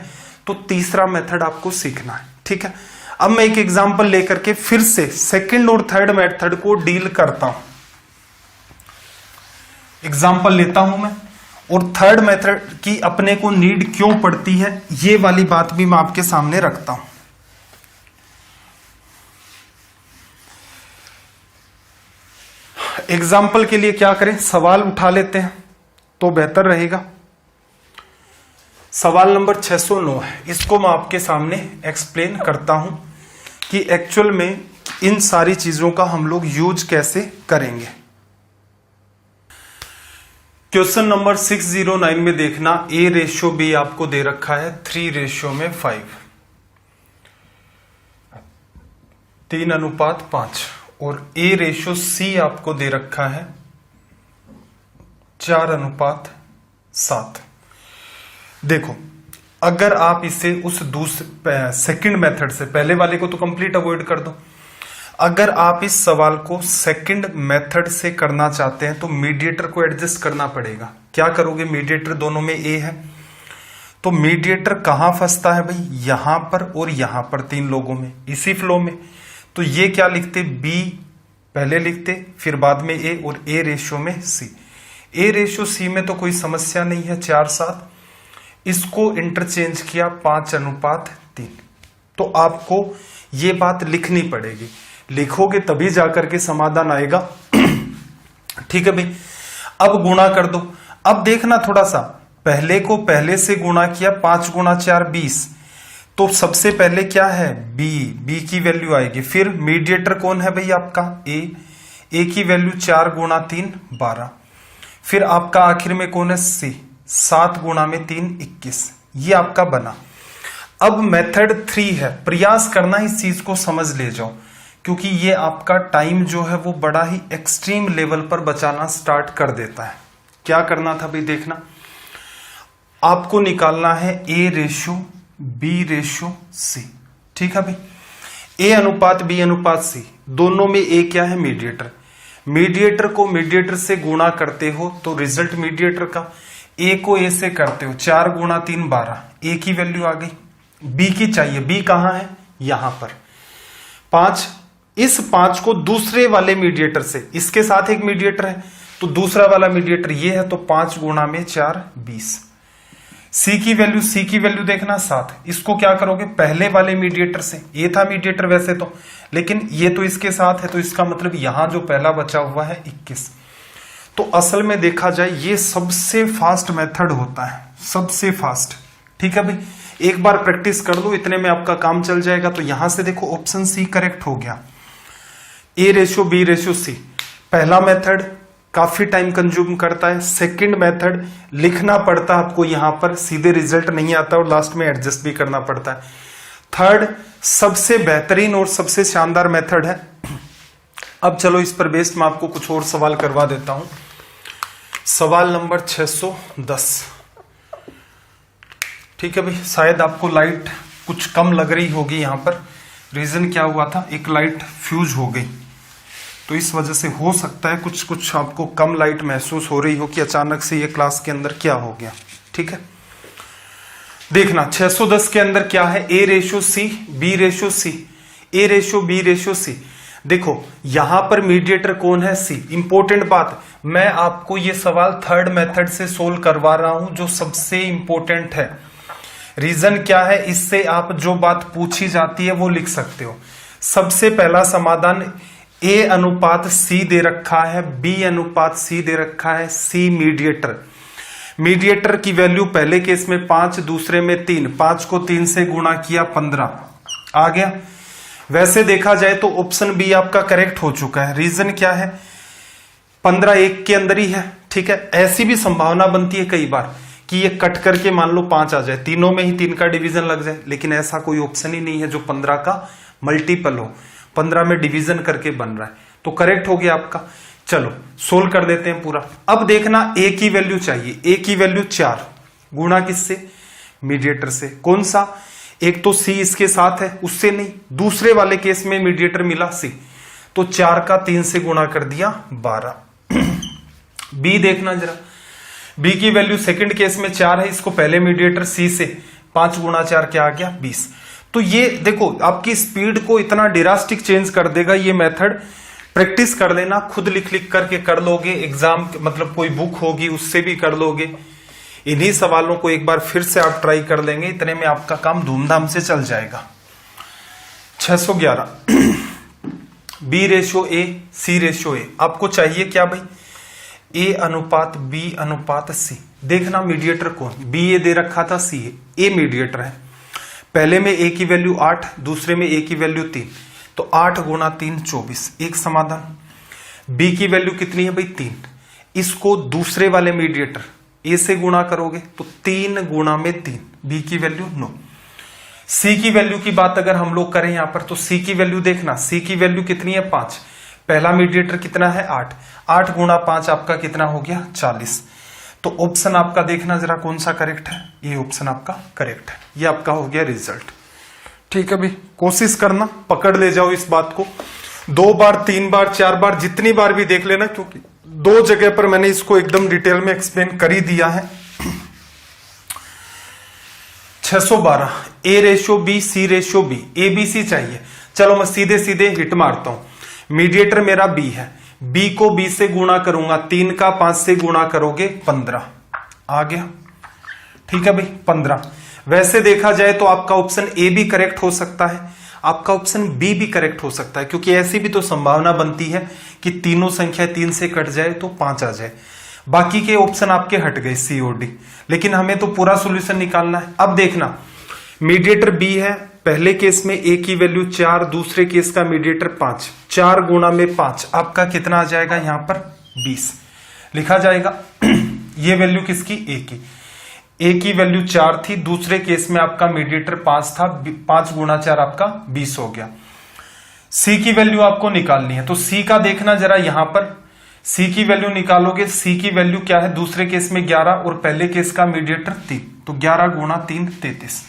तो तीसरा मेथड आपको सीखना है। ठीक है, अब मैं एक एग्जांपल लेकर के फिर से सेकंड और थर्ड मेथड को डील करता हूं। एग्जांपल लेता हूं मैं, और थर्ड मेथड की अपने को नीड क्यों पड़ती है ये वाली बात भी मैं आपके सामने रखता हूं। एग्जाम्पल के लिए क्या करें, सवाल उठा लेते हैं तो बेहतर रहेगा। सवाल नंबर 609 है, इसको मैं आपके सामने एक्सप्लेन करता हूं कि एक्चुअल में इन सारी चीजों का हम लोग यूज कैसे करेंगे। क्वेश्चन नंबर 609 में देखना, ए रेशियो बी आपको दे रखा है 3:5, 3:5, और ए रेशियो सी आपको दे रखा है 4:7। देखो अगर आप इसे उस दूसरे सेकंड मेथड से, पहले वाले को तो कंप्लीट अवॉइड कर दो, अगर आप इस सवाल को सेकंड मेथड से करना चाहते हैं तो मीडिएटर को एडजस्ट करना पड़ेगा। क्या करोगे, मीडिएटर दोनों में ए है, तो मीडिएटर कहां फंसता है भाई, यहां पर और यहां पर, 3 लोगों में, इसी फ्लो में। तो ये क्या लिखते, बी पहले लिखते, फिर बाद में ए, और ए रेशियो में सी। ए रेशियो सी में तो कोई समस्या नहीं है, 4:7। इसको इंटरचेंज किया 5:3। तो आपको ये बात लिखनी पड़ेगी, लिखोगे तभी जाकर के समाधान आएगा। ठीक है भाई, अब गुणा कर दो। अब देखना थोड़ा सा, पहले को पहले से गुणा किया, 5 × 4 20। तो सबसे पहले क्या है, बी की वैल्यू आएगी। फिर मीडिएटर कौन है भाई आपका, ए की वैल्यू 4 × 3 12। फिर आपका आखिर में कौन है, सी, 7 × 3 21। ये आपका बना। अब मेथड 3 है, प्रयास करना इस चीज को समझ ले जाओ, क्योंकि ये आपका टाइम जो है वो बड़ा ही एक्सट्रीम लेवल पर बचाना स्टार्ट कर देता है। क्या करना था भाई, देखना, आपको निकालना है A:B:C। ठीक है भाई, A:B:C, दोनों में A क्या है, मीडिएटर। मीडिएटर को मीडिएटर से गुणा करते हो तो रिजल्ट मीडिएटर का, A को A से करते हो, 4 × 3 12। A की वैल्यू आ गई, B की चाहिए, B कहां है, यहां पर 5। इस 5 को दूसरे वाले मीडिएटर से, इसके साथ एक मीडिएटर है तो दूसरा वाला मीडिएटर ये है, तो 5 × 4 20। C की वैल्यू देखना 7। इसको क्या करोगे, पहले वाले मीडिएटर से, ये था मीडिएटर वैसे तो, लेकिन ये तो इसके साथ है, तो इसका मतलब यहां जो पहला बचा हुआ है 21। तो असल में देखा जाए ये सबसे फास्ट मेथड होता है, सबसे फास्ट। ठीक है भाई, एक बार प्रैक्टिस कर लो, इतने में आपका काम चल जाएगा। तो यहां से देखो ऑप्शन सी करेक्ट हो गया, A:B:C। पहला मेथड काफी टाइम कंज्यूम करता है, सेकंड मेथड लिखना पड़ता है आपको, यहां पर सीधे रिजल्ट नहीं आता और लास्ट में एडजस्ट भी करना पड़ता है। थर्ड सबसे बेहतरीन और सबसे शानदार मेथड है। अब चलो इस पर बेस्ड मैं आपको कुछ और सवाल करवा देता हूं। सवाल नंबर 610। ठीक है भाई, शायद आपको लाइट कुछ कम लग रही होगी यहां पर। रीजन क्या हुआ था, एक लाइट फ्यूज हो गई, तो इस वजह से हो सकता है कुछ आपको कम लाइट महसूस हो रही हो कि अचानक से ये क्लास के अंदर क्या हो गया। ठीक है, देखना 610 के अंदर क्या है, A:C B:C, A:B:C। देखो यहां पर मीडिएटर कौन है, C। इंपॉर्टेंट बात, मैं आपको ये सवाल थर्ड मेथड से सोल्व करवा रहा हूं जो सबसे इंपॉर्टेंट है। रीजन क्या है, इससे आप जो बात पूछी जाती है वो लिख सकते हो। सबसे पहला समाधान A:C दे रखा है, B:C दे रखा है, C मीडिएटर की वैल्यू पहले केस में 5, दूसरे में 3, 5 को 3 से गुणा किया 15 आ गया। वैसे देखा जाए तो ऑप्शन बी आपका करेक्ट हो चुका है। रीजन क्या है, 15 1 के अंदर ही है। ठीक है, ऐसी भी संभावना बनती है कई बार कि ये कट करके मान लो 5 आ जाए, तीनों में ही 3 का डिवीजन लग जाए, लेकिन ऐसा कोई ऑप्शन ही नहीं है जो 15 का मल्टीपल हो, 15 में डिवीजन करके बन रहा है। तो करेक्ट हो गया आपका। चलो सोल्व कर देते हैं पूरा। अब देखना A की वैल्यू चाहिए, A की वैल्यू 4 गुणा किससे, मीडिएटर से। कौन सा, एक तो C इसके साथ है, उससे नहीं, दूसरे वाले केस में मीडिएटर मिला C, तो 4 का 3 से गुणा कर दिया 12। B देखना जरा, B की वैल्यू सेकंड केस में 4 है, इसको पहले मीडिएटर C से 5 × 4 क्या आ गया 20। तो ये देखो आपकी स्पीड को इतना ड्रास्टिक चेंज कर देगा ये मेथड। प्रैक्टिस कर लेना, खुद लिख करके कर लोगे, एग्जाम मतलब कोई बुक होगी उससे भी कर लोगे। इन्हीं सवालों को एक बार फिर से आप ट्राई कर लेंगे, इतने में आपका काम धूमधाम से चल जाएगा। 611 B:A C:A। आपको चाहिए क्या भाई, A:B:C। देखना मीडिएटर कौन, B दे रखा था, C A मीडिएटर है। पहले में A की वैल्यू 8, दूसरे में A की वैल्यू 3, तो 8 × 3 24। एक समाधान। B की वैल्यू कितनी है भाई 3, इसको दूसरे वाले मीडिएटर A से गुणा करोगे तो 3 × 3, B की वैल्यू 9। C की वैल्यू की बात अगर हम लोग करें यहां पर, तो C की वैल्यू देखना, C की वैल्यू कितनी है 5, पहला मीडिएटर कितना है 8, 8 × 5 आपका कितना हो गया 40। तो ऑप्शन आपका देखना जरा कौन सा करेक्ट है, ये ऑप्शन आपका करेक्ट है। ये आपका हो गया रिजल्ट। ठीक है भाई, कोशिश करना, पकड़ ले जाओ इस बात को, 2 बार 3 बार 4 बार जितनी बार भी देख लेना, क्योंकि 2 जगह पर मैंने इसको एकदम डिटेल में एक्सप्लेन कर ही दिया है। 612 A:B C:B, ABC चाहिए। चलो मैं सीधे सीधे हिट मारता हूं। मीडिएटर मेरा B है, B को B से गुणा करूंगा, 3 का 5 से गुणा करोगे 15 आ गया। ठीक है भाई 15। वैसे देखा जाए तो आपका ऑप्शन ए भी करेक्ट हो सकता है, आपका ऑप्शन बी भी करेक्ट हो सकता है, क्योंकि ऐसी भी तो संभावना बनती है कि तीनों संख्या 3 से कट जाए तो 5 आ जाए। बाकी के ऑप्शन आपके हट गए सी और डी, लेकिन हमें तो पूरा सॉल्यूशन निकालना है। अब देखना मीडिएटर बी है, पहले केस में ए की वैल्यू 4, दूसरे केस का मीडिएटर 5, 4 गुणा में 5 आपका कितना आ जाएगा यहां पर 20 लिखा जाएगा। ये वैल्यू किसकी, ए की वैल्यू 4 थी, दूसरे केस में आपका मीडिएटर 5 था, 5 गुणा 4 आपका 20 हो गया। सी की वैल्यू आपको निकालनी है, तो सी का देखना जरा यहां पर, सी की वैल्यू निकालोगे, सी की वैल्यू क्या है, दूसरे केस में 11 और पहले केस का मीडिएटर 3, तो 11 गुणा 3 33।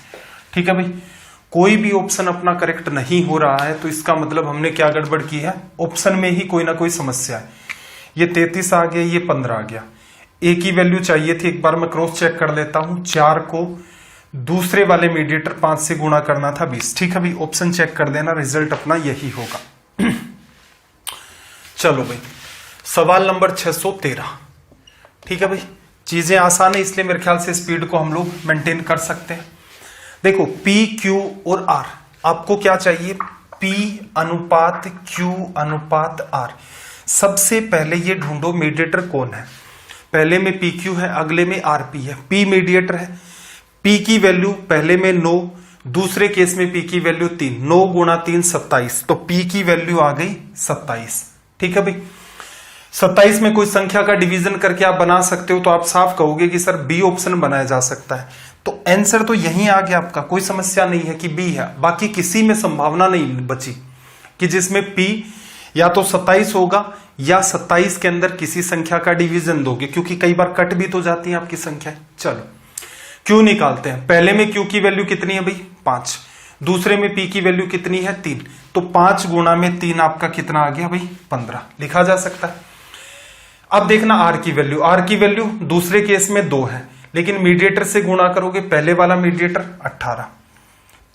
ठीक है भाई, कोई भी ऑप्शन अपना करेक्ट नहीं हो रहा है तो इसका मतलब हमने क्या गड़बड़ की है, ऑप्शन में ही कोई ना कोई समस्या है। ये 33 आ गया, ये 15 आ गया। ए की वैल्यू चाहिए थी, एक बार मैं क्रॉस चेक कर लेता हूं, 4 को दूसरे वाले मीडिएटर 5 से गुणा करना था 20। ठीक है भाई, ऑप्शन चेक कर देना, रिजल्ट अपना यही होगा। चलो भाई सवाल नंबर 613। ठीक है भाई, चीजें आसान है इसलिए मेरे ख्याल से स्पीड को हम लोग मेंटेन कर सकते हैं। देखो P, Q और R, आपको क्या चाहिए, P अनुपात Q अनुपात R। सबसे पहले ये ढूंढो मीडिएटर कौन है, पहले में PQ है, अगले में RP है। P मीडिएटर है, P की वैल्यू पहले में 9, दूसरे केस में P की वैल्यू 3, 9 गुणा 3 27, तो P की वैल्यू आ गई 27। ठीक है भाई, 27 में कोई संख्या का डिवीजन करके आप बना सकते हो, तो आप साफ कहोगे कि सर बी ऑप्शन बनाया जा सकता है, तो आंसर तो यहीं आ गया आपका, कोई समस्या नहीं है कि बी है। बाकी किसी में संभावना नहीं बची कि जिसमें P या तो 27 होगा या 27 के अंदर किसी संख्या का डिवीजन दोगे, क्योंकि कई बार कट भी तो जाती है आपकी संख्या। चलो Q निकालते हैं, पहले में Q की वैल्यू कितनी है भाई 5, दूसरे में P की वैल्यू कितनी है 3, तो 5 गुणा में 3 आपका कितना आ गया भाई 15 लिखा जा सकता है। अब देखना R की वैल्यू, R की वैल्यू दूसरे केस में 2 है, लेकिन मीडिएटर से गुणा करोगे, पहले वाला मीडिएटर 18,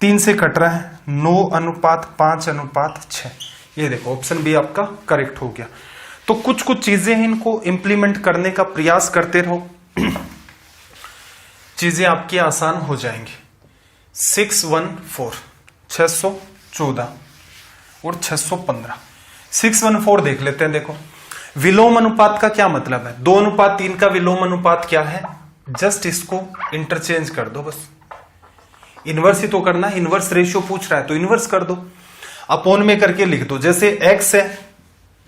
3 से कट रहा है, 9 अनुपात 5 अनुपात 6। ये देखो ऑप्शन बी आपका करेक्ट हो गया। तो कुछ कुछ चीजें हैं, इनको इंप्लीमेंट करने का प्रयास करते रहो, चीजें आपकी आसान हो जाएंगी। 614 614 और 615। 614 देख लेते हैं। देखो विलोम अनुपात का क्या मतलब है, 2 अनुपात 3 का विलोम अनुपात क्या है, जस्ट इसको इंटरचेंज कर दो, बस इनवर्स ही तो करना है, इनवर्स रेशियो पूछ रहा है तो इनवर्स कर दो, अपोन में करके लिख दो। जैसे x है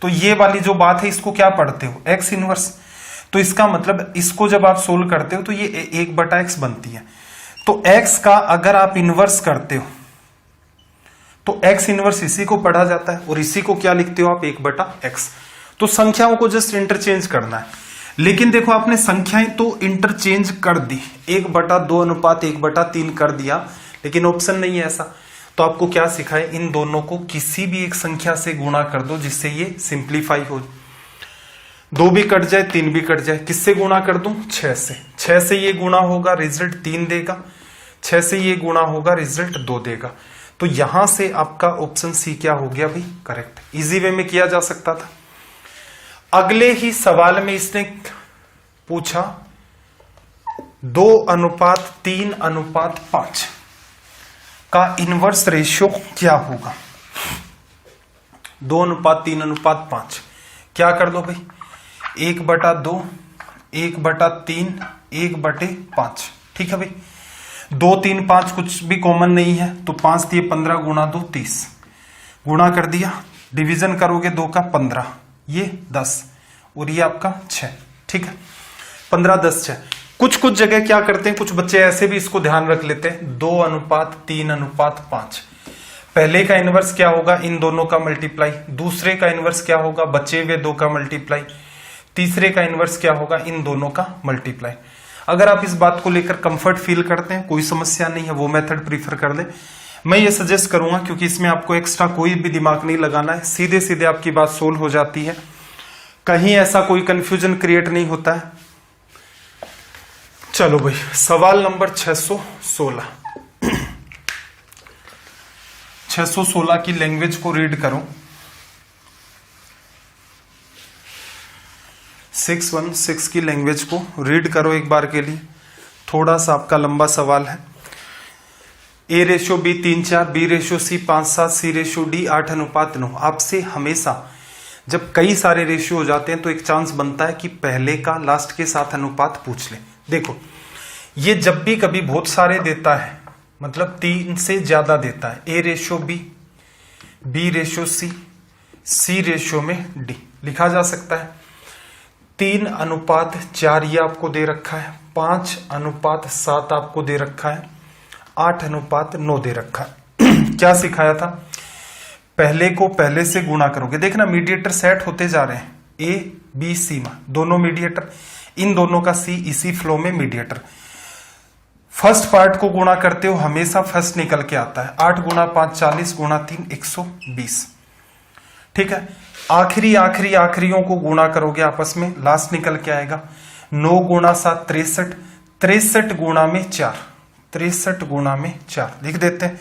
तो ये वाली जो बात है इसको क्या पढ़ते हो, x इनवर्स, तो इसका मतलब इसको जब आप सोल्व करते हो तो ये 1/x बनती है। तो x का अगर आप इनवर्स करते हो तो x इनवर्स इसी को पढ़ा जाता है, और इसी को क्या लिखते हो आप 1/x। तो संख्याओं को जस्ट इंटरचेंज करना है, लेकिन देखो आपने संख्याएं तो इंटरचेंज कर दी, 1/2 अनुपात 1/3 कर दिया, लेकिन ऑप्शन नहीं है ऐसा। तो आपको क्या सिखाए, इन दोनों को किसी भी एक संख्या से गुणा कर दो जिससे ये सिंप्लीफाई हो, 2 भी कट जाए 3 भी कट जाए। किससे गुणा कर दूं, 6 से। 6 से ये गुणा होगा, रिजल्ट 3 देगा, 6 से ये गुणा होगा, रिजल्ट 2 देगा। तो यहां से आपका ऑप्शन सी क्या हो गया भाई करेक्ट, इजी वे में किया जा सकता था। अगले ही सवाल में इसने पूछा 2:3:5 का इनवर्स रेशियो क्या होगा। 2:3:5 क्या कर लो भाई, 1/2 1/3 1/5। ठीक है भाई, 2 3 5 कुछ भी कॉमन नहीं है, तो 5 3 15 गुणा 2 30, गुणा कर दिया, डिवीजन करोगे 2 का 15, ये 10 और ये आपका 6। ठीक है, 15 10 6। कुछ कुछ जगह क्या करते हैं, कुछ बच्चे ऐसे भी इसको ध्यान रख लेते हैं, 2:3:5। पहले का इनवर्स क्या होगा, इन दोनों का मल्टीप्लाई, दूसरे का इनवर्स क्या होगा, बचे हुए 2 का मल्टीप्लाई, तीसरे का इनवर्स क्या होगा, इन दोनों का मल्टीप्लाई। अगर आप इस बात को लेकर कंफर्ट फील करते हैं, कोई समस्या नहीं है, वो मेथड प्रीफर कर ले। मैं ये सजेस्ट करूंगा क्योंकि इसमें आपको एक्स्ट्रा कोई भी दिमाग नहीं लगाना है, सीधे सीधे आपकी बात सोल्व हो जाती है, कहीं ऐसा कोई कंफ्यूजन क्रिएट नहीं होता है। चलो भाई, सवाल नंबर 616। 616 की लैंग्वेज को रीड करो। 616 की लैंग्वेज को रीड करो एक बार के लिए। थोड़ा सा आपका लंबा सवाल है। A/B 3:4, B/C 5:7, C/D 8:9। आपसे हमेशा जब कई सारे रेशियो हो जाते हैं तो एक चांस बनता है कि पहले का लास्ट के साथ अनुपात पूछ ले। देखो ये जब भी कभी बहुत सारे देता है, मतलब 3 से ज्यादा देता है, A/B, B/C, C/D लिखा जा सकता है। 3:4 ये आपको दे रखा है, 5:7 आपको दे रखा है, 8:9 दे रखा है। क्या सिखाया था? पहले को पहले से गुणा करोगे। देखना मीडिएटर सेट होते जा रहे हैं, A, B, C में दोनों मीडिएटर, इन दोनों का C इसी फ्लो में मीडिएटर। फर्स्ट पार्ट को गुणा करते हो हमेशा फर्स्ट निकल के आता है। 8 × 5 40 × 3 120। ठीक है, आखिरियों को गुणा करोगे आपस में, लास्ट निकल के आएगा 9 × 7 63, 63 गुणा में 4, 63 गुणा में 4 लिख देते हैं।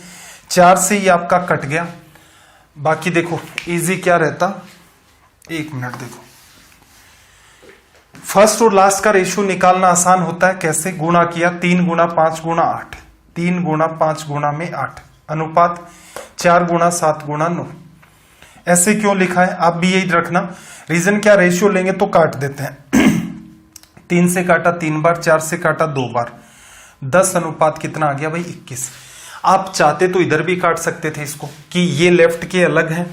4 से ये आपका कट गया। बाकी देखो इजी क्या रहता, 1 मिनट देखो, फर्स्ट और लास्ट का रेशियो निकालना आसान होता है। कैसे? गुणा किया, 3 × 5 × 8, 3 × 5 गुणा में 8, अनुपात 4 × 7 × 9। ऐसे क्यों लिखा है आप भी यही रखना। रीजन क्या, रेशियो लेंगे तो काट देते हैं। 3 से काटा 3 बार, 4 से काटा 2 बार, 10 अनुपात कितना आ गया भाई 21। आप चाहते तो इधर भी काट सकते थे इसको कि ये लेफ्ट के अलग हैं,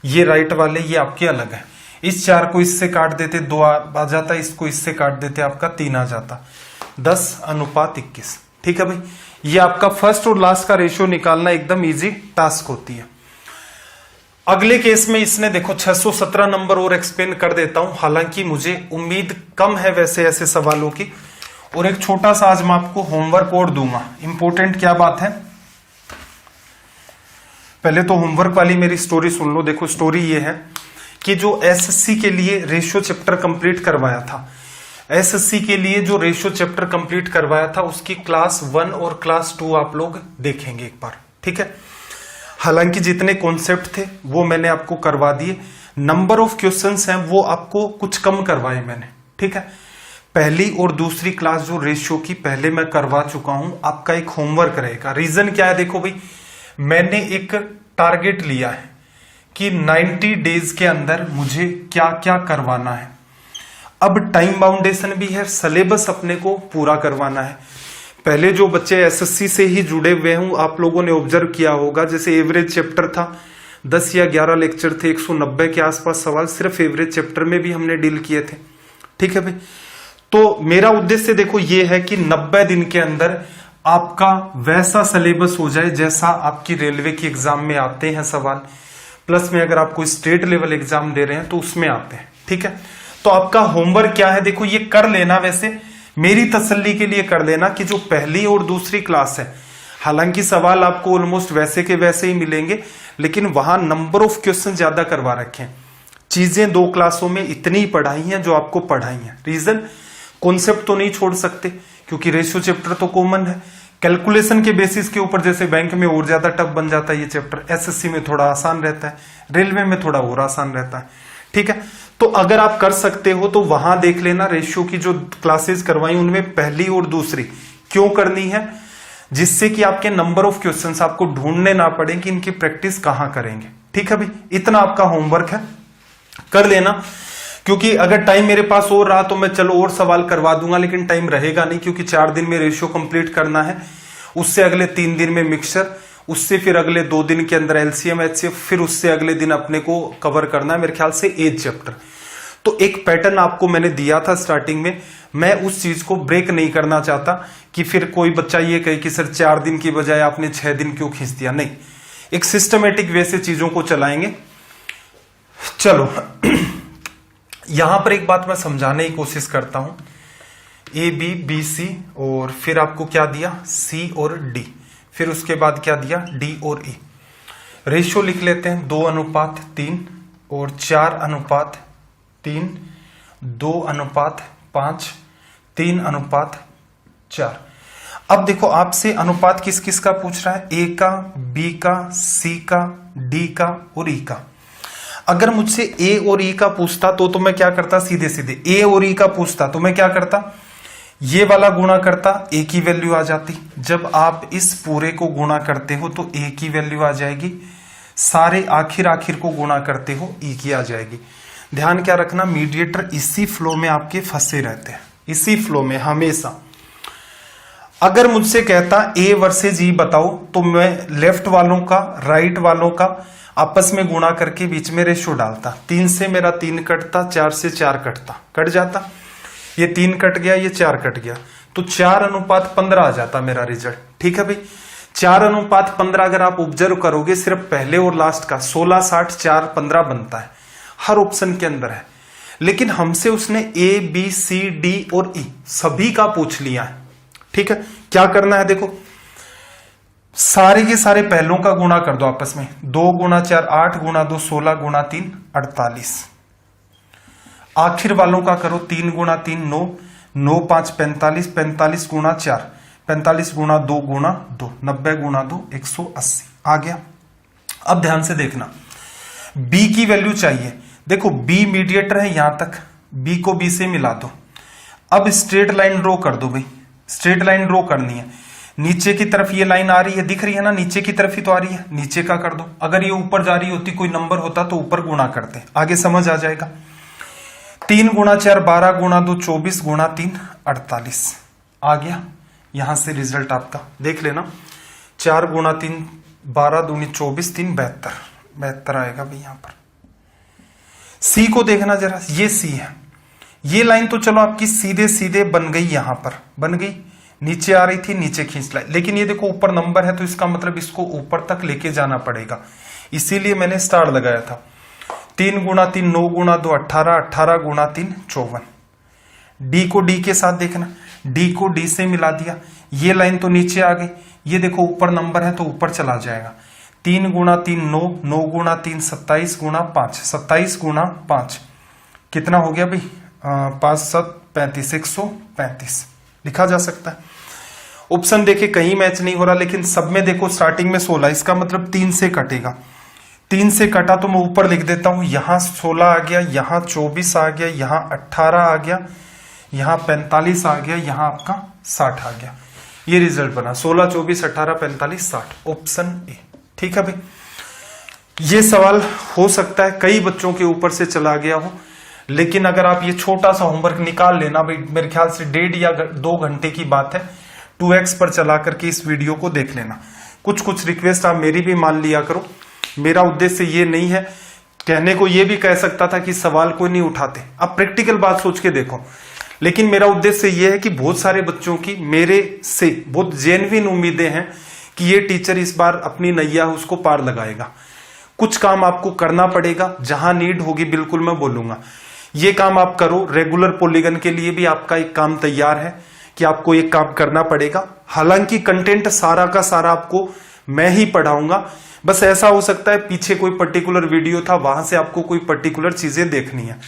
ये राइट वाले ये आपके अलग हैं। इस 4 को इससे काट देते 2 आ जाता, इसको इससे काट देते आपका 3 आ जाता, 10:21। ठीक है भाई, ये आपका फर्स्ट और लास्ट का रेशियो निकालना एकदम इजी टास्क होती है। अगले केस में इसने देखो 617 नंबर और एक्सप्लेन कर देता हूं, हालांकि मुझे उम्मीद कम है वैसे ऐसे सवालों की। और एक छोटा सा आज मैं आपको होमवर्क और दूंगा। इंपॉर्टेंट क्या बात है, पहले तो होमवर्क वाली मेरी स्टोरी सुन लो। देखो स्टोरी ये है कि जो एसएससी के लिए रेशियो चैप्टर कंप्लीट करवाया था, एसएससी के लिए जो रेशियो चैप्टर कंप्लीट करवाया था उसकी क्लास 1 और क्लास 2 आप लोग देखेंगे एक बार। ठीक है, हालांकि जितने कॉन्सेप्ट थे वो मैंने आपको करवा दिए, नंबर ऑफ क्वेश्चंस हैं वो आपको कुछ कम करवाए मैंने। ठीक है, पहली और दूसरी क्लास जो रेशियो की पहले मैं करवा चुका हूं, आपका एक होमवर्क रहेगा। रीजन क्या है, देखो भाई मैंने एक टारगेट लिया है कि 90 डेज के अंदर मुझे क्या क्या करवाना है। अब टाइम बाउंडेशन भी है, सिलेबस अपने को पूरा करवाना है। पहले जो बच्चे एसएससी से ही जुड़े हुए हूं, आप लोगों ने ऑब्जर्व किया होगा, जैसे एवरेज चैप्टर था, 10 या 11 लेक्चर थे, 190 के आसपास सवाल सिर्फ एवरेज चैप्टर में भी हमने डील किए थे। ठीक है भाई, तो मेरा उद्देश्य देखो ये है कि 90 दिन के अंदर आपका वैसा सिलेबस हो जाए जैसा आपकी रेलवे की एग्जाम में आते हैं सवाल, प्लस में अगर आप कोई स्टेट लेवल एग्जाम दे रहे हैं तो उसमें आते हैं। ठीक है, तो आपका होमवर्क क्या है, देखो ये कर लेना, वैसे मेरी तसल्ली के लिए कर लेना कि जो पहली और दूसरी क्लास है, हालांकि सवाल आपको ऑलमोस्ट वैसे के वैसे ही मिलेंगे, लेकिन वहां नंबर ऑफ क्वेश्चन ज्यादा करवा रखे हैं। चीजें 2 क्लासों में इतनी पढ़ाई हैं जो आपको पढ़ाई है। रीजन, कॉन्सेप्ट तो नहीं छोड़ सकते क्योंकि रेशियो चैप्टर तो कॉमन है। कैलकुलेशन के बेसिस के ऊपर जैसे बैंक में और ज्यादा टफ बन जाता है ये चैप्टर, एसएससी में थोड़ा आसान रहता है, रेलवे में थोड़ा और आसान रहता है। ठीक है, तो अगर आप कर सकते हो तो वहां देख लेना, रेशियो की जो क्लासेस करवाई उनमें पहली और दूसरी क्यों करनी है, जिससे कि आपके नंबर ऑफ क्वेश्चंस आपको ढूंढने ना पड़े कि इनकी प्रैक्टिस कहां करेंगे। ठीक है भाई, इतना आपका होमवर्क है, कर लेना। क्योंकि अगर टाइम मेरे पास और रहा तो मैं चलो और सवाल करवा दूंगा, लेकिन टाइम रहेगा नहीं, क्योंकि 4 दिन में रेशियो कंप्लीट करना है, उससे अगले 3 दिन में मिक्सचर, उससे फिर अगले 2 दिन के अंदर एलसीएम एचसीएफ, फिर उससे अगले दिन अपने को कवर करना है मेरे ख्याल से एज चैप्टर। तो एक पैटर्न आपको मैंने दिया था स्टार्टिंग में, मैं उस चीज को ब्रेक नहीं करना चाहता कि फिर कोई बच्चा ये कहे कि सर 4 दिन की बजाय आपने 6 दिन क्यों खींच दिया। नहीं, एक सिस्टमेटिक वे से चीजों को चलाएंगे। चलो यहां पर एक बात मैं समझाने की कोशिश करता हूं, ए बी बी सी और फिर आपको क्या दिया सी और डी, फिर उसके बाद क्या दिया डी और ई। रेशियो लिख लेते हैं 2:3 और 4:3, 2:5, 3:4। अब देखो आपसे अनुपात किस किस का पूछ रहा है, ए का, बी का, सी का, डी का और ई का। अगर मुझसे ए और ई का पूछता तो मैं क्या करता, सीधे सीधे ए और ई का पूछता तो मैं क्या करता, ये वाला गुणा करता ए की वैल्यू आ जाती। जब आप इस पूरे को गुणा करते हो तो ए की वैल्यू आ जाएगी, सारे आखिर को गुणा करते हो ई की आ जाएगी। ध्यान क्या रखना, मीडिएटर इसी फ्लो में आपके फंसे रहते हैं, इसी फ्लो में हमेशा। अगर मुझसे कहता ए वर्सेज ई बताओ तो मैं लेफ्ट वालों का राइट वालों का आपस में गुणा करके बीच में रेशो डालता। 3 से मेरा 3 कटता, 4 से 4 कटता, कट जाता। ये 3 कट गया, ये 4 कट गया, तो 4:15 आ जाता मेरा रिजल्ट। ठीक है भाई, 4:15 अगर आप ऑब्जर्व करोगे सिर्फ पहले और लास्ट का 16, 60, 4, 15 बनता है, हर ऑप्शन के अंदर है। लेकिन हमसे उसने ए बी सी डी और ई सभी का पूछ लिया है। ठीक है, क्या करना है देखो, सारे के सारे पहलों का गुणा कर दो आपस में। 2 गुणा 4 8 गुणा 2 16 गुणा 3 48। आखिर वालों का करो 3 गुणा 3 9 9 5 45 45 गुणा 4 45 गुणा 2 गुणा 2 90 गुणा 2 180 आ गया। अब ध्यान से देखना, b की वैल्यू चाहिए। देखो b मीडिएटर है, यहां तक b को b से मिला दो। अब स्ट्रेट लाइन ड्रॉ कर दो भाई, स्ट्रेट लाइन ड्रॉ करनी है। नीचे की तरफ ये लाइन आ रही है, दिख रही है ना, नीचे की तरफ ही तो आ रही है, नीचे का कर दो। अगर ये ऊपर जा रही होती, कोई नंबर होता तो ऊपर गुणा करते, आगे समझ आ जाएगा। 3 गुणा 4 12 गुणा 2 24 गुणा 3 48 आ गया। यहां से रिजल्ट आपका देख लेना, 4 गुणा 3 12 दूनी 24 3 72 आएगा भाई। यहां पर सी को देखना जरा, ये सी है, ये लाइन तो चलो आपकी सीधे सीधे बन गई, यहां पर बन गई, नीचे आ रही थी, नीचे खींच लाई। लेकिन ये देखो ऊपर नंबर है तो इसका मतलब इसको ऊपर तक लेके जाना पड़ेगा, इसीलिए मैंने स्टार लगाया था। 3 गुणा 3 9 गुणा 2 18 18 गुणा 3 54। डी को डी के साथ देखना, डी को डी से मिला दिया, ये लाइन तो नीचे आ गई, ये देखो ऊपर नंबर है तो ऊपर चला जाएगा। 3 गुणा 3 9 9 गुणा 3 27 गुणा 5 27 गुणा 5 कितना हो गया भाई, 5 7 35 135 लिखा जा सकता है। ऑप्शन देखे कहीं मैच नहीं हो रहा, लेकिन सब में देखो स्टार्टिंग में 16, इसका मतलब 3 से कटेगा। 3 से कटा तो मैं ऊपर लिख देता हूं, यहां 16 आ गया, यहां 24 आ गया, यहां 18 आ गया, यहां 45 आ गया, यहां आपका 60 आ गया। ये रिजल्ट बना 16 24 18 45 60, ऑप्शन ए। ठीक है भाई, ये सवाल हो सकता है कई बच्चों के ऊपर से चला गया हो, लेकिन अगर आप ये छोटा सा होमवर्क निकाल लेना भाई, मेरे ख्याल से 1.5 या 2 घंटे की बात है, 2x पर चला करके इस वीडियो को देख लेना। कुछ रिक्वेस्ट आप मेरी भी मान लिया करो। मेरा उद्देश्य ये नहीं है, कहने को ये भी कह सकता था कि सवाल कोई नहीं उठाते, अब प्रैक्टिकल बात सोच के देखो। लेकिन मेरा उद्देश्य ये है कि बहुत सारे बच्चों की मेरे से बहुत जेन्युइन उम्मीदें हैं कि ये टीचर इस बार अपनी नैया उसको पार लगाएगा। कुछ काम आपको करना पड़ेगा, जहां नीड होगी बिल्कुल मैं बोलूंगा ये काम आप करो। रेगुलर पॉलीगन के लिए भी आपका एक काम तैयार है कि आपको एक काम करना पड़ेगा। हालांकि कंटेंट सारा का सारा आपको मैं ही पढ़ाऊंगा, बस ऐसा हो सकता है पीछे कोई पर्टिकुलर वीडियो था, वहां से आपको कोई पर्टिकुलर चीजें देखनी है।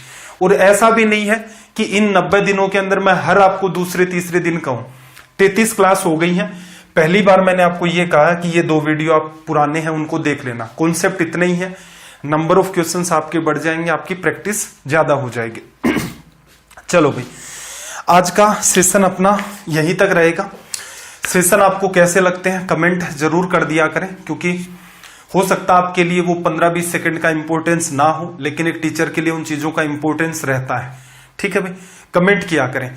और ऐसा भी नहीं है कि इन 90 दिनों के अंदर मैं हर आपको दूसरे तीसरे दिन कहूं। 33 क्लास हो गई है, पहली बार मैंने आपको ये कहा कि ये 2 वीडियो आप पुराने हैं उनको देख लेना। कॉन्सेप्ट इतना ही है, नंबर ऑफ क्वेश्चंस आपके बढ़ जाएंगे, आपकी प्रैक्टिस ज्यादा हो जाएगी। चलो भाई, आज का सेशन अपना यहीं तक रहेगा। सेशन आपको कैसे लगते हैं कमेंट जरूर कर दिया करें, क्योंकि हो सकता है आपके लिए वो 15-20 सेकंड का इंपॉर्टेंस ना हो, लेकिन एक टीचर के लिए उन चीजों का इंपॉर्टेंस रहता है। ठीक है भाई, कमेंट किया करें।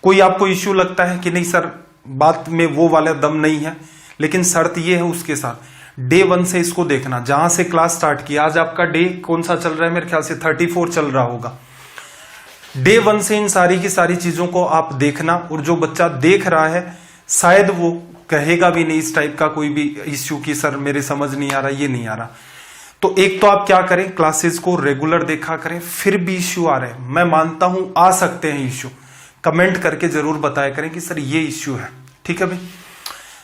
कोई आपको इश्यू लगता है कि नहीं सर बात में वो वाला दम नहीं है, लेकिन शर्त ये है उसके साथ डे 1 से इसको देखना, जहां से क्लास स्टार्ट की। आज आपका डे कौन सा चल रहा है, मेरे ख्याल से 34 चल रहा होगा। डे 1 से इन सारी की सारी चीजों को आप देखना, और जो बच्चा देख रहा है शायद वो कहेगा भी नहीं इस टाइप का कोई भी इश्यू की सर मेरे समझ नहीं आ रहा, ये नहीं आ रहा। तो एक तो आप क्या करें, क्लासेस को रेगुलर देखा करें। फिर भी इश्यू आ रहे हैं, मैं मानता हूं आ सकते हैं इश्यू, कमेंट करके जरूर बताया करें कि सर ये इश्यू है। ठीक है भाई,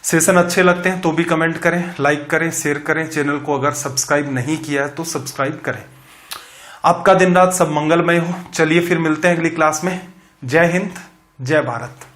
सेशन अच्छे लगते हैं तो भी कमेंट करें, लाइक करें, शेयर करें। चैनल को अगर सब्सक्राइब नहीं किया है तो सब्सक्राइब करें। आपका दिन रात सब मंगलमय हो। चलिए फिर मिलते हैं अगली क्लास में। जय हिंद, जय भारत।